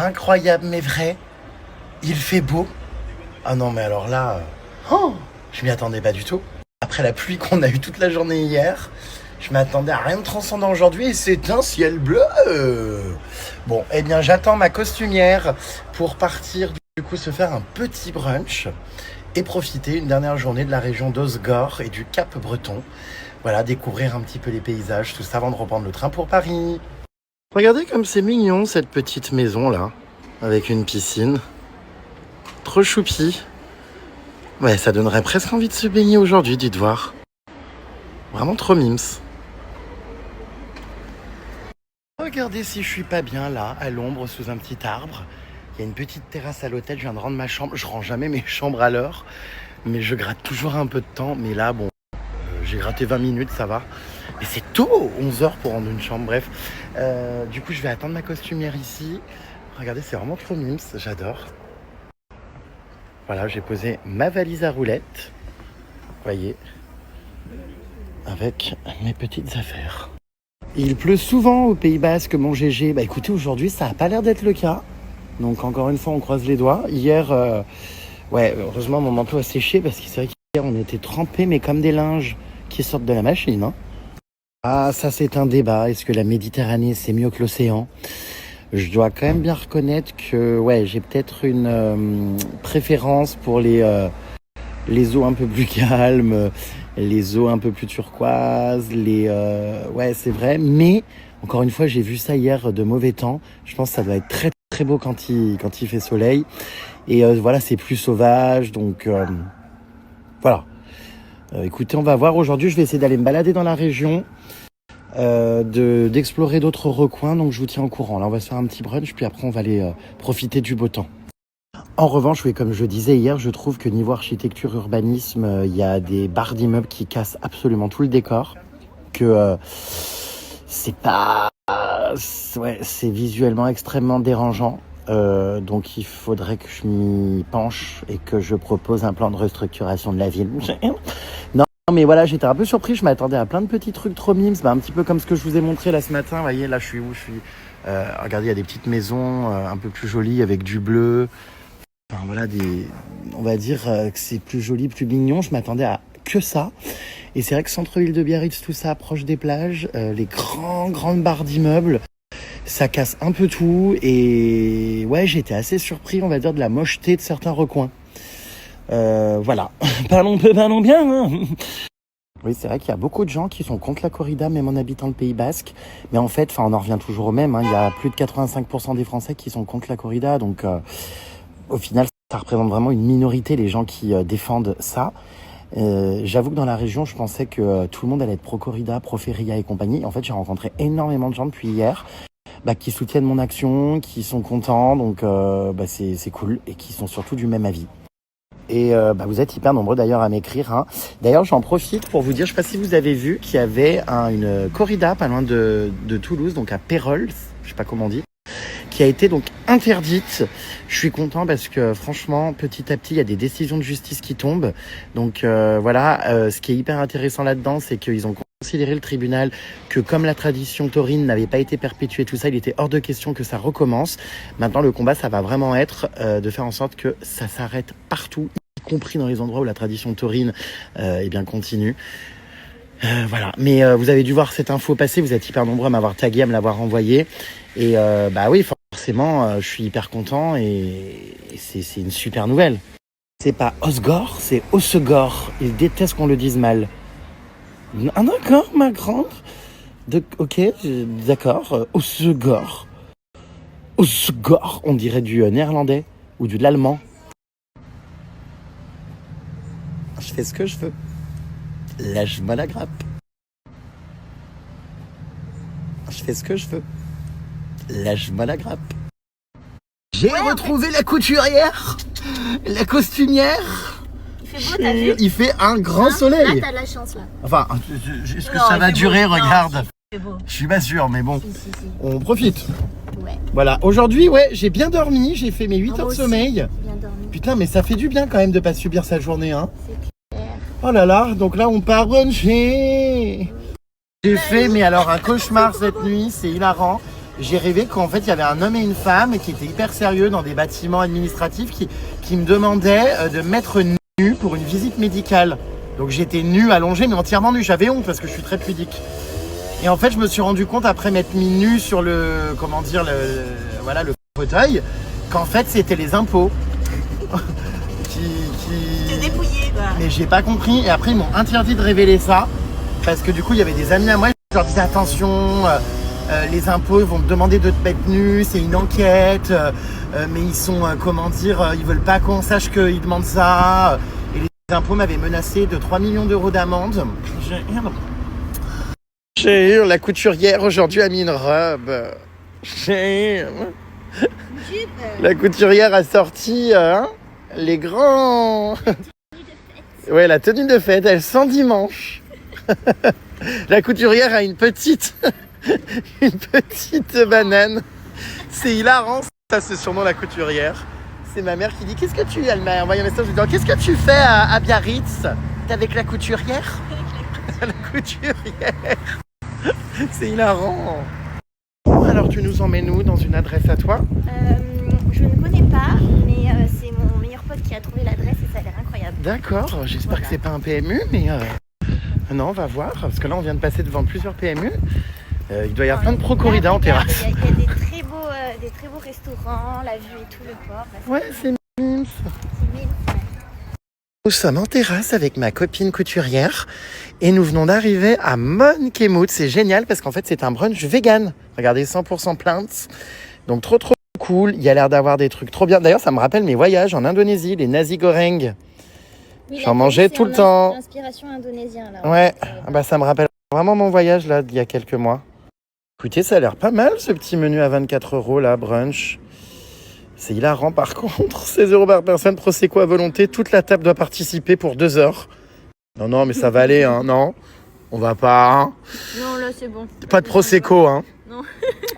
incroyable mais vrai. Il fait beau. Ah non mais alors là, je m'y attendais pas du tout. Après la pluie qu'on a eue toute la journée hier, je m'attendais à rien de transcendant aujourd'hui et c'est un ciel bleu. Bon, eh bien j'attends ma costumière pour partir du coup se faire un petit brunch et profiter une dernière journée de la région d'Osgore et du Cap Breton. Voilà, découvrir un petit peu les paysages, tout ça avant de reprendre le train pour Paris. Regardez comme c'est mignon cette petite maison là, avec une piscine. Trop choupi. Ouais, ça donnerait presque envie de se baigner aujourd'hui, dites voir. Vraiment trop mimes. Regardez si je suis pas bien là, à l'ombre, sous un petit arbre. Il y a une petite terrasse à l'hôtel, je viens de rendre ma chambre. Je rends jamais mes chambres à l'heure, mais je gratte toujours un peu de temps. Mais là, bon, j'ai gratté 20 minutes, ça va. Mais c'est tôt, 11 heures pour rendre une chambre, bref. Du coup, je vais attendre ma costumière ici. Regardez, c'est vraiment trop mimes, j'adore. Voilà, j'ai posé ma valise à roulettes. Vous voyez, avec mes petites affaires. Il pleut souvent au Pays Basque, mon GG. Bah écoutez, aujourd'hui, ça n'a pas l'air d'être le cas. Donc encore une fois, on croise les doigts. Hier, ouais, heureusement, mon manteau a séché parce que c'est vrai qu'hier, on était trempés, mais comme des linges qui sortent de la machine. Hein. Ah, ça, c'est un débat. Est-ce que la Méditerranée, c'est mieux que l'océan ? Je dois quand même bien reconnaître que, ouais, j'ai peut-être une préférence pour les eaux un peu plus calmes, les eaux un peu plus turquoises, ouais, c'est vrai. Mais, encore une fois, j'ai vu ça hier de mauvais temps. Je pense que ça doit être très, très beau quand il fait soleil. Et voilà, c'est plus sauvage. Donc, voilà. Écoutez, on va voir. Aujourd'hui, je vais essayer d'aller me balader dans la région, d'explorer d'autres recoins. Donc, je vous tiens au courant. Là, on va se faire un petit brunch, puis après, on va aller profiter du beau temps. En revanche, oui, comme je disais hier, je trouve que niveau architecture, urbanisme, il y a des barres d'immeubles qui cassent absolument tout le décor. Que c'est pas... Ouais, c'est visuellement extrêmement dérangeant. Donc il faudrait que je m'y penche et que je propose un plan de restructuration de la ville. Non, mais voilà, j'étais un peu surpris. Je m'attendais à plein de petits trucs trop mimes. Bah, un petit peu comme ce que je vous ai montré là ce matin. Vous voyez, là, je suis où ? Regardez, il y a des petites maisons un peu plus jolies avec du bleu. Enfin, voilà, on va dire que c'est plus joli, plus mignon. Je m'attendais à que ça. Et c'est vrai que centre-ville de Biarritz, tout ça, proche des plages, les grandes barres d'immeubles, ça casse un peu tout. Et ouais, j'étais assez surpris, on va dire, de la mocheté de certains recoins. Voilà. Parlons peu, parlons bien. Hein. Oui, c'est vrai qu'il y a beaucoup de gens qui sont contre la corrida, même en habitant le Pays Basque. Mais en fait, on en revient toujours au même. Hein. Il y a plus de 85% des Français qui sont contre la corrida. Donc... au final, ça représente vraiment une minorité, les gens qui défendent ça. J'avoue que dans la région, je pensais que tout le monde allait être pro-corrida, pro-feria et compagnie. En fait, j'ai rencontré énormément de gens depuis hier qui soutiennent mon action, qui sont contents, donc c'est cool, et qui sont surtout du même avis. Et vous êtes hyper nombreux d'ailleurs à m'écrire. Hein. D'ailleurs, j'en profite pour vous dire, je ne sais pas si vous avez vu, qu'il y avait une corrida pas loin de Toulouse, donc à Pérols, je ne sais pas comment on dit, qui a été donc interdite. Je suis content parce que franchement, petit à petit, il y a des décisions de justice qui tombent. Donc voilà, ce qui est hyper intéressant là-dedans, c'est qu'ils ont considéré le tribunal que comme la tradition taurine n'avait pas été perpétuée, tout ça, il était hors de question que ça recommence. Maintenant, le combat, ça va vraiment être de faire en sorte que ça s'arrête partout, y compris dans les endroits où la tradition taurine continue. Voilà, mais vous avez dû voir cette info passer, vous êtes hyper nombreux à m'avoir tagué, à me l'avoir envoyé. Et oui, forcément, je suis hyper content et c'est une super nouvelle. C'est pas Osgore, c'est Osegore. Ils détestent qu'on le dise mal. Ah d'accord, ma grande. Ok, d'accord, Osegore. Osegore, on dirait du néerlandais ou de l'allemand. Je fais ce que je veux. Lâche-moi la grappe. Je fais ce que je veux. Lâche-moi la grappe. J'ai retrouvé la couturière, la costumière. Il fait beau, t'as vu ? Il fait un grand soleil. Là, t'as de la chance, là. Enfin, est-ce que ça va durer ? Beau. Regarde. Non, c'est beau. Je suis pas sûr, mais bon, Si. on profite. Ouais. Voilà, aujourd'hui, j'ai bien dormi. J'ai fait mes 8 heures de aussi, sommeil. bien dormi. Putain, mais ça fait du bien quand même de pas subir sa journée, hein. C'est clair. Oh là là, donc là, on part bruncher. J'ai fait, mais alors, un cauchemar cette nuit, c'est hilarant. j'ai rêvé qu'en fait il y avait un homme et une femme qui étaient hyper sérieux dans des bâtiments administratifs qui me demandaient de me mettre nu pour une visite médicale. Donc j'étais nu, allongé, mais entièrement nu. J'avais honte parce que je suis très pudique. Et en fait, je me suis rendu compte après m'être mis nu sur le, comment dire, voilà, le fauteuil, qu'en fait c'était les impôts qui... Te dépouiller, quoi. Mais j'ai pas compris. Et après ils m'ont interdit de révéler ça parce que du coup il y avait des amis à moi. Je leur disais attention. Les impôts vont te demander de te mettre nu, c'est une enquête, mais ils sont, comment dire, ils veulent pas qu'on sache qu'ils demandent ça. Et les impôts m'avaient menacé de 3 millions d'euros d'amende. J'ai eu la couturière aujourd'hui a mis une robe. La couturière a sorti les grands... Ouais, la tenue de fête, elle s'endimanche. La couturière a une petite banane. C'est hilarant, ça c'est sûrement la couturière. C'est ma mère qui dit qu'est-ce que tu... Elle m'a envoyé un message en disant qu'est-ce que tu fais à Biarritz? T'es avec la couturière? La couturière. C'est hilarant. Alors tu nous emmènes où? Dans une adresse à toi? Je ne connais pas, mais c'est mon meilleur pote qui a trouvé l'adresse et ça a l'air incroyable. D'accord, j'espère que c'est pas un PMU, mais non, on va voir, parce que là on vient de passer devant plusieurs PMU. Il doit y avoir plein de pro-corridas en terrasse. Il y a des très beaux restaurants, la vue et tout, le port. Ouais, c'est mince. Nous sommes en terrasse avec ma copine couturière et nous venons d'arriver à Monkemout. C'est génial parce qu'en fait c'est un brunch vegan. Regardez, 100% plants. Donc trop cool. Il y a l'air d'avoir des trucs trop bien. D'ailleurs ça me rappelle mes voyages en Indonésie, les nasi goreng. Oui, j'en mangeais tout le temps. Inspiration indonésienne là. Ouais, bah ça me rappelle vraiment mon voyage là d'il y a quelques mois. Écoutez, ça a l'air pas mal ce petit menu à 24 € là, brunch. C'est hilarant par contre, 16 € par personne, prosecco à volonté, toute la table doit participer pour 2 heures. Non, mais ça va aller, hein, non? On va pas, hein? Non, là c'est bon. Pas de prosecco, hein? Non.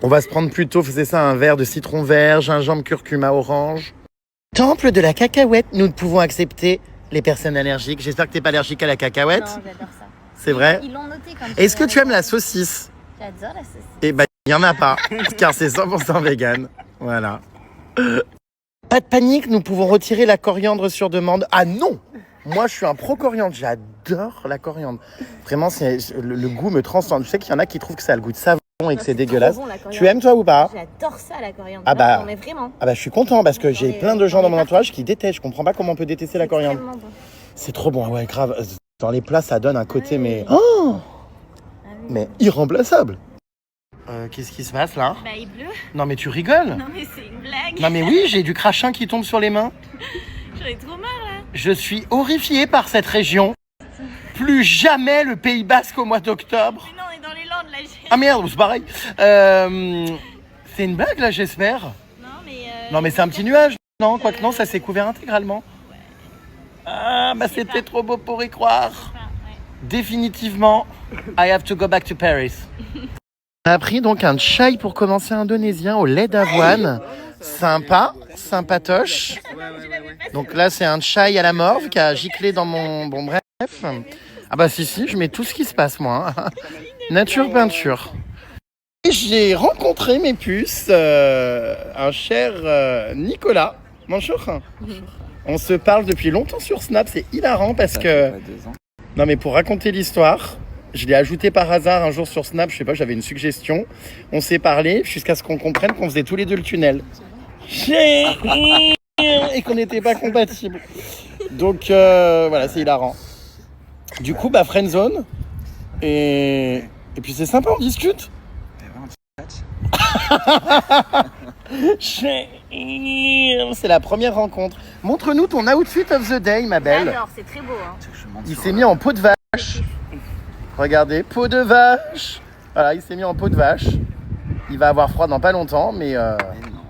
On va se prendre plutôt, c'est ça, un verre de citron vert, gingembre, curcuma, orange. Temple de la cacahuète, nous ne pouvons accepter les personnes allergiques. J'espère que t'es pas allergique à la cacahuète. Non, j'adore ça. C'est vrai? Ils l'ont noté quand même. Est-ce que tu aimes la saucisse? J'adore la saucisse. Eh ben, il n'y en a pas, car c'est 100% vegan. Voilà. Pas de panique, nous pouvons retirer la coriandre sur demande. Ah non! Moi, je suis un pro-coriandre. J'adore la coriandre. Vraiment, le goût me transcende. Je sais qu'il y en a qui trouvent que ça a le goût de savon et que c'est dégueulasse. Bon, tu aimes, toi, ou pas? J'adore ça, la coriandre. Ah bah, non, mais vraiment. Ah bah, je suis content parce que j'ai plein de gens dans mon entourage qui détestent. Je comprends pas comment on peut détester la coriandre. Bon. C'est trop bon, ouais, grave. Dans les plats, ça donne un côté, mais... Oh! Mais irremplaçable. Qu'est-ce qui se passe là? Bah, il pleut. Non mais tu rigoles? Non mais c'est une blague. Non mais oui, j'ai du crachin qui tombe sur les mains. J'en ai trop marre là. Je suis horrifié par cette région. Plus jamais le Pays Basque au mois d'octobre. Mais non, on est dans les Landes là. Ah merde, c'est pareil. C'est une blague là, j'espère. Non mais c'est un petit nuage. Non, quoique non, ça s'est couvert intégralement. Ouais. Ah bah c'était trop beau pour y croire. Définitivement, I have to go back to Paris. On a pris donc un chai pour commencer indonésien au lait d'avoine. Sympa, sympatoche. Donc là, c'est un chai à la morve qui a giclé dans mon... Bon, bref. Ah bah si, je mets tout ce qui se passe, moi. Nature, peinture. Et j'ai rencontré mes puces, un cher Nicolas. Bonjour. On se parle depuis longtemps sur Snap, c'est hilarant parce que... Non mais pour raconter l'histoire... Je l'ai ajouté par hasard un jour sur Snap, je sais pas, j'avais une suggestion. On s'est parlé jusqu'à ce qu'on comprenne qu'on faisait tous les deux le tunnel. Et qu'on n'était pas compatibles. Donc voilà, c'est hilarant. Du coup, bah friendzone. Et puis c'est sympa, on discute. C'est la première rencontre. Montre-nous ton outfit of the day, ma belle. J'adore, c'est très beau. Hein. Il s'est mis en peau de vache. Regardez, peau de vache. Voilà, il s'est mis en peau de vache. Il va avoir froid dans pas longtemps, mais... non,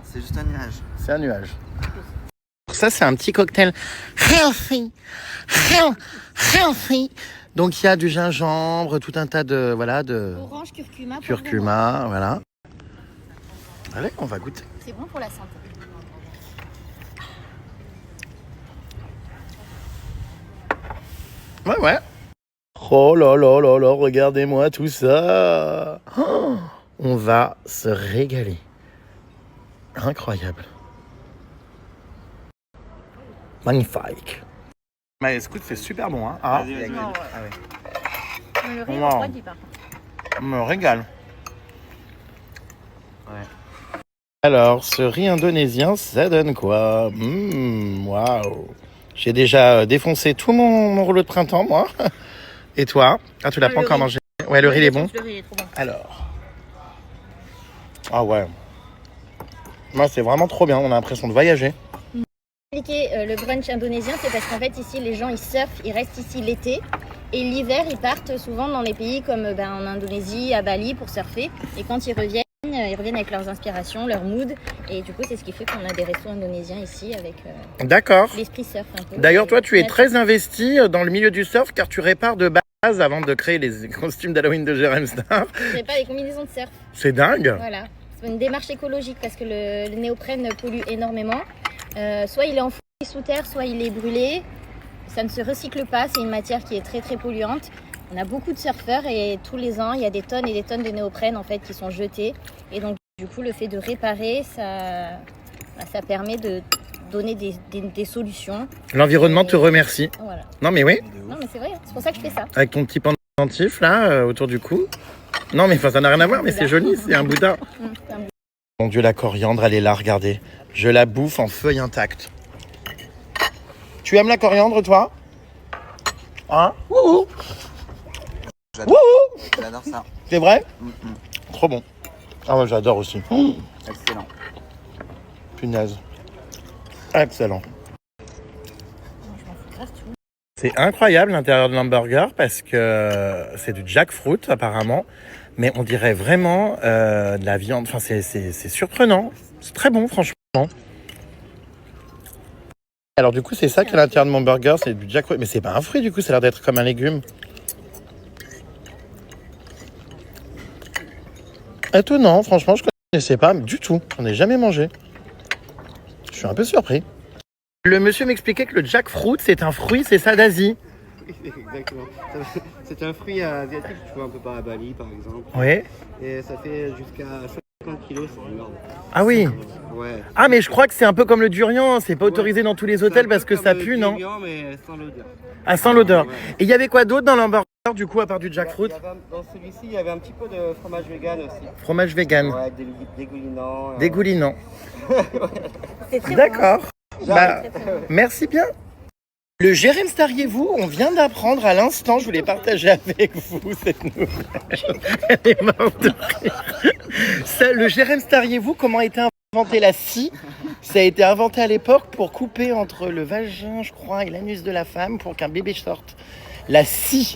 c'est juste un nuage. C'est un nuage. Ça, c'est un petit cocktail healthy. Healthy. Donc, il y a du gingembre, tout un tas de... Voilà, de... Orange, curcuma. Curcuma, voilà. Allez, on va goûter. C'est bon pour la santé. Ouais. Oh là là là là, regardez-moi tout ça. Oh, On va se régaler. Incroyable. Magnifique. Mais écoute, c'est super bon. Hein. Ah, Vas-y. Le riz Wow. refroidi par contre. on me régale. Ouais. Alors, ce riz indonésien, ça donne quoi? Waouh. J'ai déjà défoncé tout mon rouleau de printemps, moi. Et toi? Ah, tu l'as Ah, pas le encore riz. mangé? Ouais, le riz il est bon. Le riz est trop bon. Alors. Ah ouais. Moi, c'est vraiment trop bien. On a l'impression de voyager. Le brunch indonésien, c'est parce qu'en fait ici les gens ils surfent, ils restent ici l'été et l'hiver ils partent souvent dans les pays comme en Indonésie, à Bali pour surfer et quand ils reviennent avec leurs inspirations, leur mood et du coup c'est ce qui fait qu'on a des restos indonésiens ici avec D'accord. l'esprit surf un peu. D'ailleurs, Et toi, tu es la- très investi dans le milieu du surf car tu répares de base avant de créer les costumes d'Halloween de Jérém Star. Je sais pas, les combinaisons de surf, C'est dingue. voilà. C'est une démarche écologique parce que le néoprène pollue énormément. Soit il est enfoui sous terre, soit il est brûlé. Ça ne se recycle pas, c'est une matière qui est très très polluante. On a beaucoup de surfeurs et tous les ans, il y a des tonnes et des tonnes de néoprène en fait qui sont jetés. Et donc du coup, le fait de réparer, ça permet de donner des solutions. L'environnement te remercie. Voilà. Non, mais oui. Non mais c'est vrai, c'est pour ça que je fais ça. Avec ton petit pendentif là, autour du cou. Non, mais ça n'a rien à voir, mais c'est joli, c'est un Bouddha. C'est un bout. Mon Dieu, la coriandre, elle est là, regardez. Je la bouffe en feuille intacte. Tu aimes la coriandre, toi? Hein? Wouhou! J'adore. Wouhou! J'adore ça. C'est vrai? Mhm. Trop bon. Ah ouais, j'adore aussi. Excellent. Punaise. Excellent. C'est incroyable l'intérieur de l'hamburger parce que c'est du jackfruit apparemment, mais on dirait vraiment de la viande. Enfin, c'est surprenant. C'est très bon, franchement. Alors du coup, c'est ça qui est à l'intérieur de mon burger, c'est du jackfruit. Mais c'est pas un fruit du coup, ça a l'air d'être comme un légume. Étonnant, franchement, je connaissais pas du tout. J'en ai jamais mangé. Je suis un peu surpris. Le monsieur m'expliquait que le jackfruit, c'est un fruit, c'est ça d'Asie. Exactement. C'est un fruit asiatique, tu vois, un peu par à Bali par exemple. Oui. Et ça fait jusqu'à 50 kilos, c'est énorme. Ah oui. Ouais. Ah mais je crois que c'est un peu comme le durian, c'est pas autorisé dans tous les hôtels parce que ça pue, non? Mais sans l'odeur. Ah, sans l'odeur. Ouais. Et il y avait quoi d'autre dans l'hamburger du coup à part du jackfruit? Dans celui-ci, il y avait un petit peu de fromage vegan aussi. Fromage vegan. Ouais, dégoulinant. Dégoulinant. C'est très bon. D'accord. Bah, Très, très bon. merci bien. Le Jérém Stariez-vous, on vient d'apprendre à l'instant, je voulais partager avec vous cette nouvelle. Elle est morte de rire. Ça, le Jérém Stariez-vous, comment a été inventé la scie? Ça a été inventé à l'époque pour couper entre le vagin, je crois, et l'anus de la femme pour qu'un bébé sorte. La scie.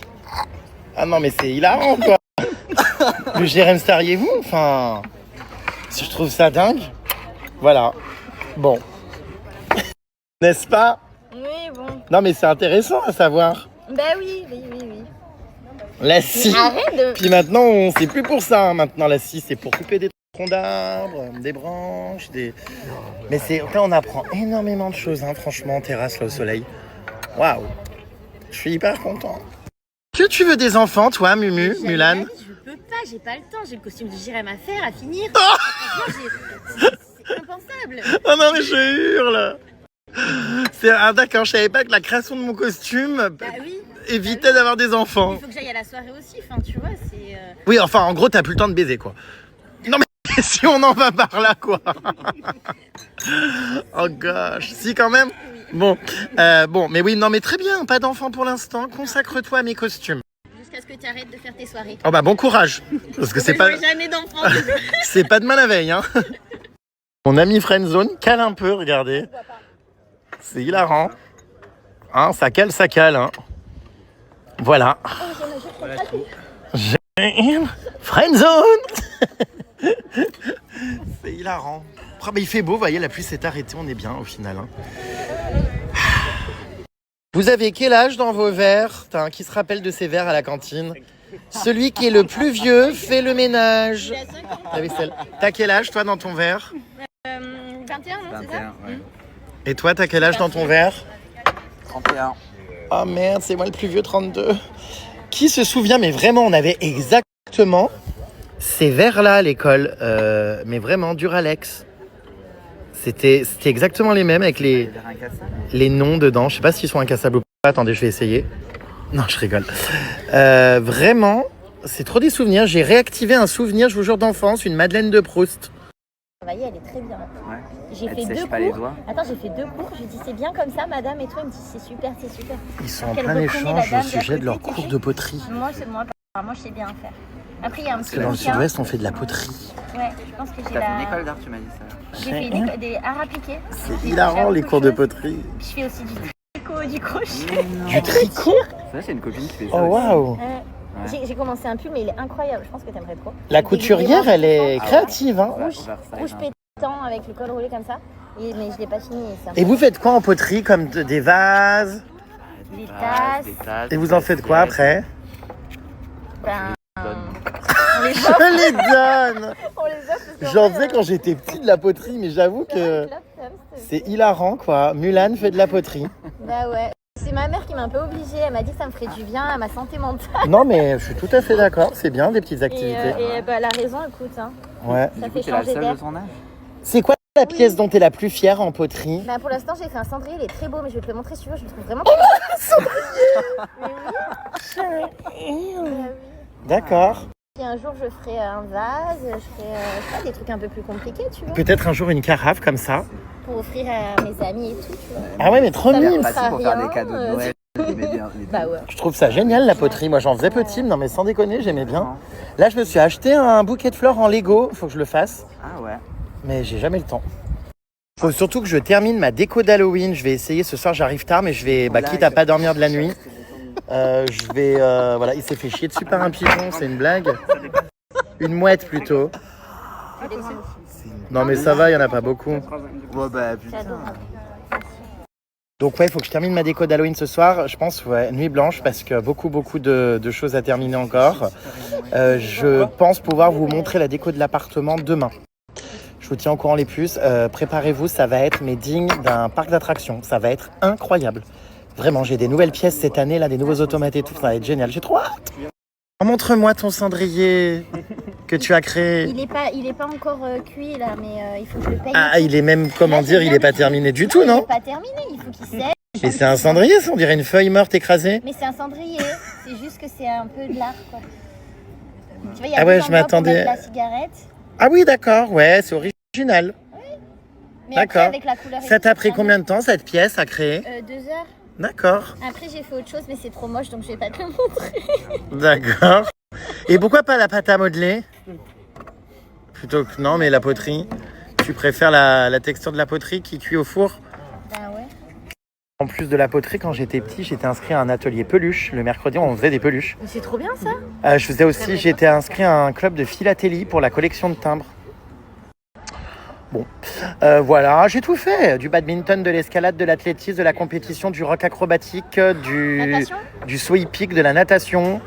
Ah non, mais c'est hilarant, quoi. Le Jérém Stariez-vous, enfin, si je trouve ça dingue. Voilà. Bon. N'est-ce pas? Oui, bon. Non, mais c'est intéressant à savoir. Bah oui. La scie. Arrête de... Puis maintenant, on sait plus pour ça. Hein. Maintenant, la scie, c'est pour couper des troncs d'arbres, des branches, des... Mais c'est... Là, on apprend énormément de choses, hein, franchement, en terrasse, là, au soleil. Waouh. Je suis hyper content. Que tu veux des enfants, toi, Mumu, Mulan? Je peux pas, j'ai pas le temps, j'ai le costume de Jérém à faire, à finir. Franchement, c'est impensable. Oh non, mais je hurle. C'est... Ah d'accord, je savais pas que la création de mon costume Bah oui. évitait d'avoir des enfants. Il faut que j'aille à la soirée aussi, enfin tu vois, c'est... Oui, enfin, en gros, t'as plus le temps de baiser, quoi. Non, mais si on en va par là, quoi. Oh gosh, si quand même. Bon, mais oui, non, mais très bien, pas d'enfant pour l'instant. Consacre-toi à mes costumes. Jusqu'à ce que tu arrêtes de faire tes soirées. Oh bah bon courage, parce que c'est pas, J'aurai jamais d'enfants. c'est pas demain la veille, hein. Mon ami Friendzone cale un peu, regardez. C'est hilarant. Hein, ça cale, hein. Voilà. J'ai Friendzone. C'est hilarant. Oh, mais il fait beau, vous voyez, la pluie s'est arrêtée, on est bien au final. Hein. Vous avez quel âge dans vos verres? Qui se rappelle de ces verres à la cantine? Celui qui est le plus vieux fait le ménage. La vaisselle. T'as quel âge toi dans ton verre? 21, non, c'est ça 21, ouais. Et toi, t'as quel âge dans ton verre? 31. Oh merde, c'est moi le plus vieux, 32. Qui se souvient, mais vraiment, on avait exactement Ces verres-là à l'école, mais vraiment Duralex. C'était exactement les mêmes avec Des verres incassables. les noms dedans. Je sais pas s'ils sont incassables ou pas. Attendez, je vais essayer. Non, je rigole. Vraiment, c'est trop des souvenirs. J'ai réactivé un souvenir, je vous jure, d'enfance, une Madeleine de Proust. Elle est très bien. Ouais. J'ai Elle fait te 2 sèche pas les cours. doigts. Attends, j'ai fait 2 cours. Je lui dis c'est bien comme ça, madame. Et toi, elle me dit c'est super, c'est super. Ils sont en Qu'elle plein reprenait la échange au dame sujet d'à de leur côté, tu cours sais. de poterie. Moi, je sais bien faire. Après, il y a un Parce petit que dans le bouquin. sud-ouest, on fait de la poterie. Ouais, je pense que j'ai T'as fait une la... école d'art, tu m'as dit ça. J'ai fait des arts appliqués. C'est hilarant les cours de poterie. Je fais aussi du tricot, du crochet. Du tricot? Ça, j'ai une copine qui fait ça. Oh waouh! Ouais. J'ai commencé un pull, mais il est incroyable. Je pense que t'aimerais trop. La couturière, elle est créative, hein? Ouais, Rouge, oversize, rouge hein. pétant avec le col roulé comme ça. Mais je l'ai pas fini. Et vous faites quoi en poterie? Comme des vases? Des Des tasses. tasses. Et vous en faites quoi après? Ben, Bonne. on les Je offre. les donne! On les offre parce qu'en J'en vrai, faisais quand j'étais petit de la poterie, mais j'avoue que c'est hilarant quoi. Mulan fait de la poterie. Bah ouais. C'est ma mère qui m'a un peu obligée. Elle m'a dit que ça me ferait du bien à ma santé mentale. Non mais je suis tout à fait d'accord, c'est bien des petites Et, activités. bah, elle a raison, écoute. Hein. Ouais. Ça Du coup, fait t'es la changer seule d'air. de ton âge. C'est quoi la pièce dont tu es la plus fière en poterie? Bah, pour l'instant, j'ai fait un cendrier. Il est très beau, mais je vais te le montrer si tu veux. Je le trouve vraiment très beau. Mais oui. Bah oui. D'accord. Si un jour je ferai un vase, je ferai je sais pas, des trucs un peu plus compliqués, tu vois, Peut-être un jour une carafe comme ça. pour offrir à mes amis et tout, tu vois. Ah ouais mais trop Ça mignon. me Pratique pour faire rien, des cadeaux de Noël. Les Bah ouais. Je trouve ça génial la poterie. Moi j'en faisais petit, non mais sans déconner, j'aimais bien. Là je me suis acheté un bouquet de fleurs en Lego, faut que je le fasse. Ah ouais. Mais j'ai jamais le temps. Faut surtout que je termine ma déco d'Halloween. Je vais essayer ce soir, j'arrive tard, mais je vais, quitte à pas dormir de la nuit, je vais, voilà, il s'est fait chier dessus par un pigeon, c'est une blague. Une mouette plutôt. Non mais ça va, il y en a pas beaucoup. Ouais, bah putain. J'adore. Donc ouais, il faut que je termine ma déco d'Halloween ce soir. Je pense, ouais, nuit blanche, parce que beaucoup de choses à terminer encore. Je pense pouvoir vous montrer la déco de l'appartement demain. Je vous tiens au courant les puces. Préparez-vous, ça va être mais digne d'un parc d'attractions. Ça va être incroyable. Vraiment, j'ai des nouvelles pièces cette année, là, des nouveaux automates et tout. Ça va être génial. J'ai trop hâte. Montre-moi ton cendrier que tu as créé. Il est pas encore cuit là, mais il faut que je le paye. Ah, il est même, comment dire, il est pas terminé du tout, Il non? est pas terminé, il faut qu'il sèche. Mais c'est un cendrier, ça, on dirait une feuille morte écrasée. Mais c'est un cendrier, c'est juste que c'est un peu de l'art, quoi. Tu vois, il y a Ah deux ouais, je endroits pour m'attendais. mettre la cigarette. Ah oui, d'accord, ouais, c'est original. Mais après, D'accord. avec la couleur et Ça tout, t'a c'est pris pas combien de temps, cette pièce, à créer? mal. 2 heures. D'accord, Après, j'ai fait autre chose, mais c'est trop moche, donc je vais pas te le montrer. d'accord. Et pourquoi pas la pâte à modeler? Plutôt que non, mais la poterie. Tu préfères la texture de la poterie qui cuit au four? Bah ouais. En plus de la poterie, quand j'étais petit, j'étais inscrit à un atelier peluche. Le mercredi, on faisait des peluches. Mais c'est trop bien ça. Je faisais aussi, j'étais inscrit à un club de philatélie pour la collection de timbres. Bon, voilà, j'ai tout fait. Du badminton, de l'escalade, de l'athlétisme, de la compétition, du rock acrobatique, Natation. du saut hippique, de la natation.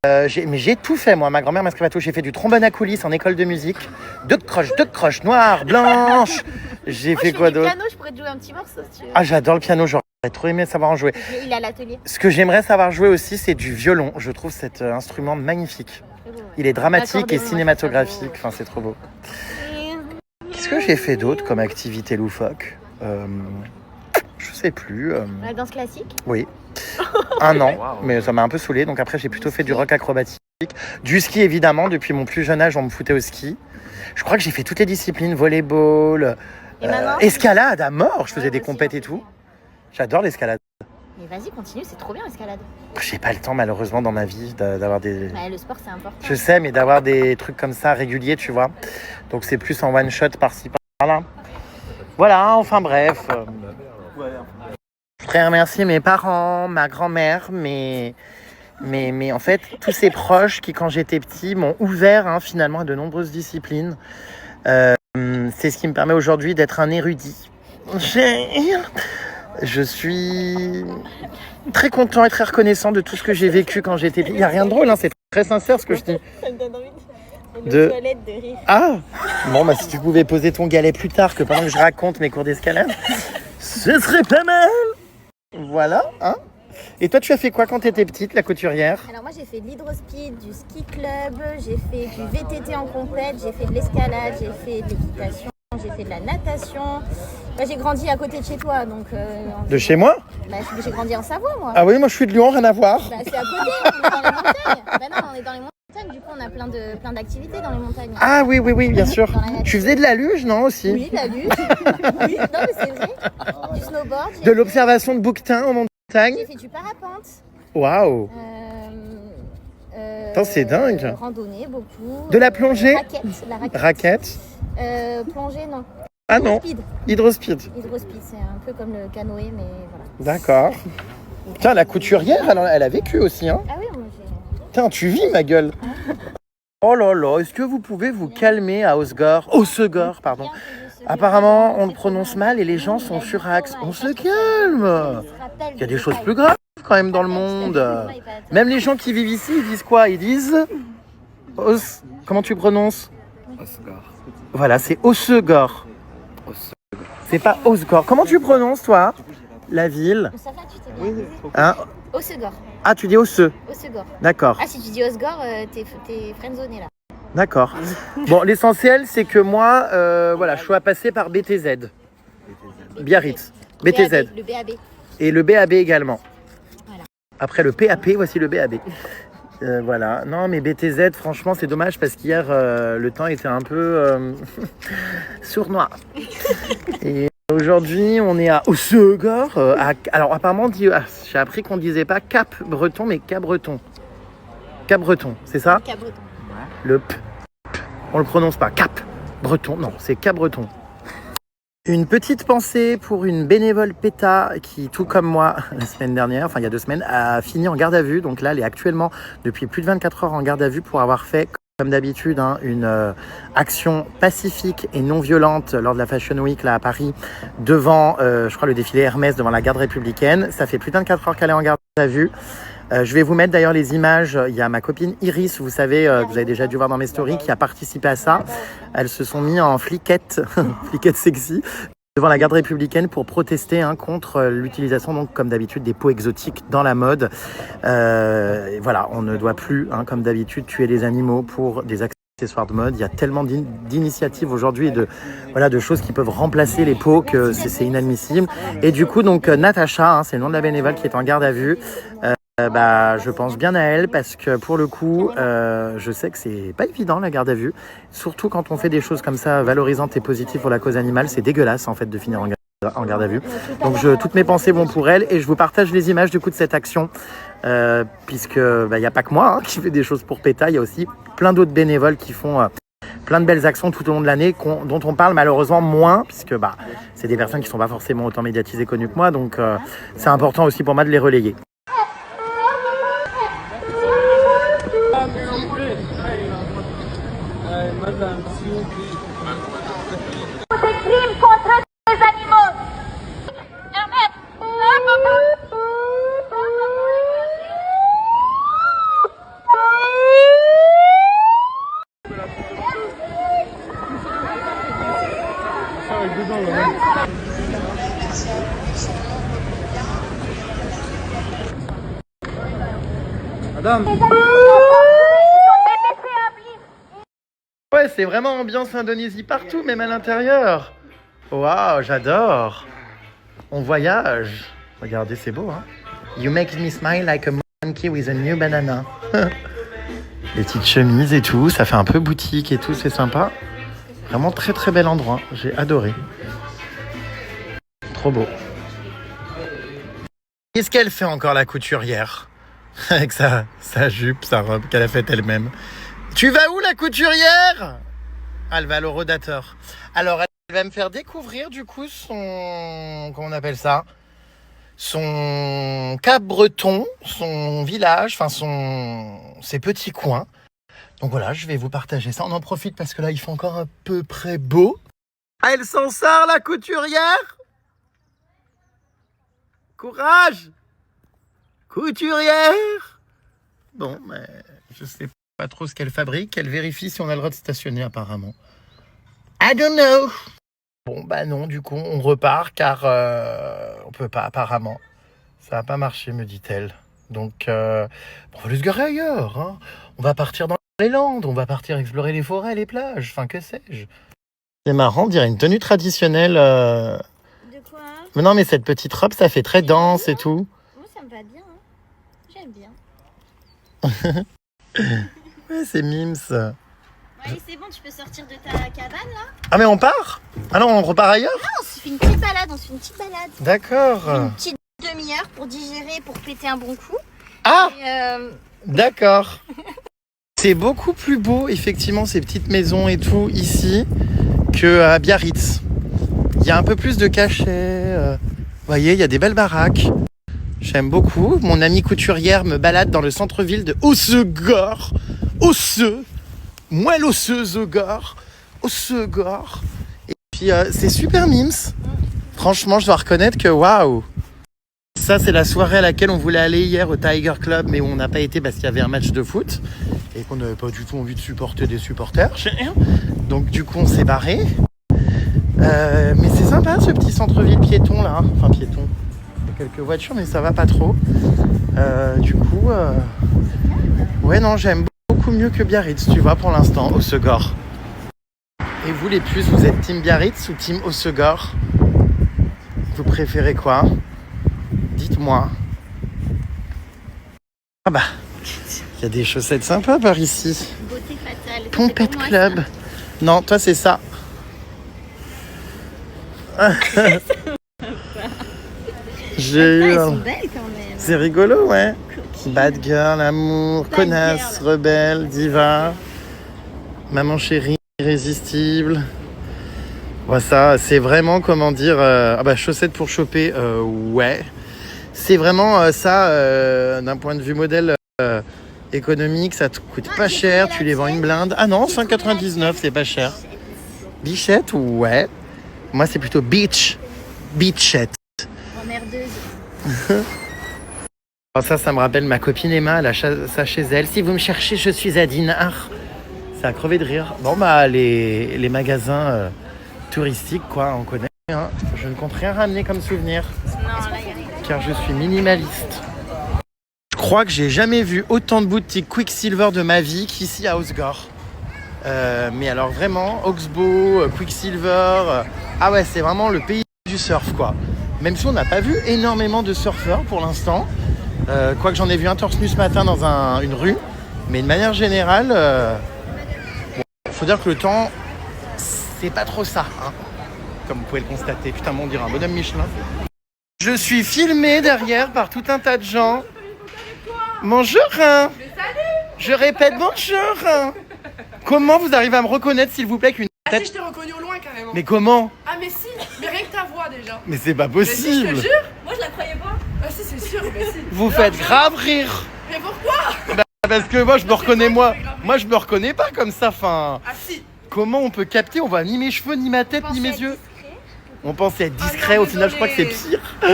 Mais j'ai tout fait, moi. Ma grand-mère m'inscrit à tout. J'ai fait du trombone à coulisses en école de musique. Deux croches, noires, blanches. J'ai fait quoi d'autre? Piano, je pourrais te jouer un petit morceau si tu veux. Ah, j'adore le piano. J'aurais trop aimé savoir en jouer. Il est à l'atelier. Ce que j'aimerais savoir jouer aussi, c'est du violon. Je trouve cet instrument magnifique. C'est beau, ouais. Il est dramatique et L'accordéon, cinématographique. ouais, Enfin, c'est trop beau. Qu'est-ce que j'ai fait d'autre comme activité loufoque? Je sais plus. La danse classique. Oui. Un an, Wow. mais ça m'a un peu saoulé. Donc après, j'ai plutôt fait du rock acrobatique. Du ski, évidemment. Depuis mon plus jeune âge, on me foutait au ski. Je crois que j'ai fait toutes les disciplines. Volleyball, Et maintenant escalade à mort. Je faisais Ouais, des moi compètes aussi, et tout. J'adore l'escalade. Mais vas-y, continue, c'est trop bien l'escalade. J'ai pas le temps, malheureusement, dans ma vie d'avoir des... Bah, le sport, c'est important. Je sais, mais d'avoir des trucs comme ça réguliers, tu vois. Donc c'est plus en one shot par-ci par-là. Voilà, enfin bref. Je voudrais remercier mes parents, ma grand-mère, mais en fait, tous ces proches qui, quand j'étais petit, m'ont ouvert finalement à de nombreuses disciplines. C'est ce qui me permet aujourd'hui d'être un érudit. Je suis très content et très reconnaissant de tout ce que j'ai vécu quand j'étais petit. Il n'y a rien de drôle, c'est très sincère ce que je dis. Ça me donne envie De- toilette de rire. Ah bon, bah si tu pouvais poser ton galet plus tard que pendant que je raconte mes cours d'escalade, ce serait pas mal. Voilà, Et toi, tu as fait quoi quand tu étais petite, la couturière? Alors moi j'ai fait de l'hydrospeed, du ski club, j'ai fait du VTT en compète, j'ai fait de l'escalade, j'ai fait de l'équitation, j'ai fait de la natation. Bah, j'ai grandi à côté de chez toi, donc... De chez moi? Bah, j'ai grandi en Savoie, moi. Ah oui, moi je suis de Lyon, rien à voir. Bah, c'est à côté, on est dans les montagnes. Bah non, on est dans les montagnes, du coup on a plein d'activités dans les montagnes. Ah oui, oui, oui, bien sûr. Dans la nature. Tu faisais de la luge, non, aussi? Oui, de la luge. Oui, non mais c'est vrai. Du snowboard. De l'observation de bouquetins en montagne? J'ai fait du parapente. Waouh. Attends, c'est dingue. Randonnée, beaucoup. De la plongée? La raquette. Raquette? Plongée, non. Ah non. Hydrospeed. Hydrospeed. Hydrospeed, c'est un peu comme le canoë, mais voilà. D'accord. Tiens, la couturière, elle a vécu aussi, hein? Ah oui, moi j'ai... Tiens, tu vis, ma gueule. Oh là là, est-ce que vous pouvez vous calmer à Osegor, pardon. Apparemment, on le prononce mal et les gens sont furax. On se calme. Il y a des choses plus graves quand même dans le monde. Même les gens qui vivent ici, ils disent quoi? Ils disent... Comment tu prononces? Osgore. Voilà, c'est Osegor. C'est pas Osegor. Comment tu prononces, toi, la ville? Ça va, tu t'es bien. Hein? Osegor. Ah, tu dis Oseux. Osegor. D'accord. Ah, si tu dis Osgore, t'es friendzoné là. D'accord. Bon, l'essentiel, c'est que moi, voilà, je suis passé par BTZ. Biarritz. BTZ. Le BAB. Et le BAB également. Voilà. Après le PAP, voici le BAB. Voilà. Non, mais BTZ, franchement, c'est dommage parce qu'hier, le temps était un peu sournois. Et aujourd'hui, on est à Osegor. Alors, apparemment, j'ai appris qu'on ne disait pas Cap-Breton, mais Cap-Breton. Cap-Breton, c'est ça? Cabreton. Le P. On le prononce pas. Cap-Breton. Non, c'est Cap-Breton. Une petite pensée pour une bénévole PETA qui, tout comme moi, la semaine dernière, enfin il y a 2 semaines, a fini en garde à vue. Donc là, elle est actuellement depuis plus de 24 heures en garde à vue pour avoir fait, comme d'habitude, une action pacifique et non violente lors de la Fashion Week là à Paris, devant, je crois, le défilé Hermès, devant la garde républicaine. Ça fait plus de 24 heures qu'elle est en garde à vue. Je vais vous mettre d'ailleurs les images. Il y a ma copine Iris, vous savez, que vous avez déjà dû voir dans mes stories, qui a participé à ça. Elles se sont mis en fliquette, fliquette sexy, devant la garde républicaine pour protester contre l'utilisation, donc comme d'habitude, des peaux exotiques dans la mode. Et voilà, on ne doit plus, comme d'habitude, tuer les animaux pour des accessoires de mode. Il y a tellement d'initiatives aujourd'hui et de choses qui peuvent remplacer les peaux que c'est inadmissible. Et du coup, donc Natacha, c'est le nom de la bénévole qui est en garde à vue. Je pense bien à elle parce que pour le coup, je sais que c'est pas évident la garde à vue, surtout quand on fait des choses comme ça valorisantes et positives pour la cause animale. C'est dégueulasse en fait de finir en garde à vue. Donc toutes mes pensées vont pour elle et je vous partage les images du coup de cette action puisque y a pas que moi qui fait des choses pour PETA, il y a aussi plein d'autres bénévoles qui font plein de belles actions tout au long de l'année dont on parle malheureusement moins puisque c'est des personnes qui sont pas forcément autant médiatisées, connues que moi, donc c'est important aussi pour moi de les relayer. Des crimes contre les animaux. Madame. Ouais, c'est vraiment ambiance Indonésie partout, même à l'intérieur. Waouh, j'adore. On voyage. Regardez, c'est beau, hein. You make me smile like a monkey with a new banana. Les petites chemises et tout, ça fait un peu boutique et tout, c'est sympa. Vraiment très très bel endroit, j'ai adoré. Trop beau. Qu'est-ce qu'elle fait encore la couturière? Avec sa jupe, sa robe qu'elle a faite elle-même. Tu vas où la couturière? Elle va à l'horodateur. Alors elle va me faire découvrir du coup son... Comment on appelle ça? Son Cap-Breton, son village, ses petits coins. Donc voilà, je vais vous partager ça. On en profite parce que là il fait encore à peu près beau. Ah, elle s'en sort la couturière? Courage! Couturière! Bon, mais je sais pas trop ce qu'elle fabrique. Elle vérifie si on a le droit de stationner apparemment. I don't know. Bon, non, du coup, on repart car on peut pas apparemment. Ça n'a pas marché, me dit-elle. Donc, on va aller se garer ailleurs. Hein. On va partir dans les Landes, on va partir explorer les forêts, les plages, enfin, que sais-je. C'est marrant, on dirait une tenue traditionnelle. De quoi? Mais non, mais cette petite robe, ça fait très danse et tout. Moi, ça me va bien. Hein. J'aime bien. Ouais, c'est mimes. Allez, c'est bon, tu peux sortir de ta cabane, là? Ah, mais on part? Ah non, on repart ailleurs? On se fait une petite balade, D'accord. Une petite demi-heure pour digérer, pour péter un bon coup. Ah, Et, d'accord. C'est beaucoup plus beau, effectivement, ces petites maisons et tout, ici, qu'à Biarritz. Il y a un peu plus de cachets. Vous voyez, il y a des belles baraques. J'aime beaucoup. Mon amie couturière me balade dans le centre-ville de Hossegor. Osseux. Moelle osseuse au gore. Hossegor. Et puis, c'est super mimes. Franchement, je dois reconnaître que waouh. Ça, c'est la soirée à laquelle on voulait aller hier au Tiger Club, mais où on n'a pas été parce qu'il y avait un match de foot et qu'on n'avait pas du tout envie de supporter des supporters. Donc, du coup, on s'est barré. Mais c'est sympa ce petit centre-ville piéton là. Enfin, piéton. Il y a quelques voitures, mais ça va pas trop. Du coup, ouais, non, j'aime beaucoup mieux que Biarritz, tu vois, pour l'instant, Hossegor. Et vous, les puces, vous êtes team Biarritz ou team Hossegor? Vous préférez quoi? Dites-moi. Ah bah, il y a des chaussettes sympas par ici. beauté fatale. Pompette C'est pour moi, Club. ça. Non, toi c'est ça. J'ai eu. Elles sont belles quand même. C'est rigolo, ouais. Coquines. Bad girl, amour, Bad connasse, girl. rebelle, diva, maman chérie, irrésistible. Ouais, ça, c'est vraiment, comment dire, ah bah, chaussettes pour choper, ouais. C'est vraiment ça, d'un point de vue modèle économique, ça te coûte pas j'ai cher, trouvé tu la les vends une tienne. blinde. Ah non, J'ai trouvé la 5,99, c'est pas cher. Bichette, ouais. Moi, c'est plutôt beach. Beachette. Emmerdeuse. Oh, ça me rappelle ma copine Emma, elle a ça chez elle. Si vous me cherchez, je suis à Dinard. C'est à crever de rire. Bon, bah, les magasins touristiques, quoi, on connaît. Hein. Je ne compte rien ramener comme souvenir, Non, là, il y a rien. car je suis minimaliste. Je crois que j'ai jamais vu autant de boutiques Quicksilver de ma vie qu'ici à Hossegor. Mais alors vraiment, Oxbow, Quicksilver, ah ouais, c'est vraiment le pays du surf, quoi. Même si on n'a pas vu énormément de surfeurs pour l'instant. Quoique j'en ai vu un torse nu ce matin dans une rue. Mais de manière générale, faut dire que le temps, c'est pas trop ça, hein, comme vous pouvez le constater. Putain, on dirait un bonhomme Michelin. Je suis filmé derrière par tout un tas de gens. Bonjour. Hein. Je répète bonjour. Hein. Comment vous arrivez à me reconnaître, s'il vous plaît, qu'une Ah tête... si, je t'ai reconnu au loin carrément. Mais comment? Ah mais si, mais rien que ta voix déjà. Mais c'est pas Mais si, je possible. te jure. Moi je la croyais pas. Ah si, c'est sûr, mais si. Vous Non, faites je- grave rire. Mais pourquoi? Parce que moi, je me reconnais, moi je me reconnais pas comme ça. Enfin, Ah si. comment on peut capter? On voit ni mes cheveux, ni ma tête, ni mes yeux. On pense être discret. Ah non, Au final, je crois que c'est désolé. pire.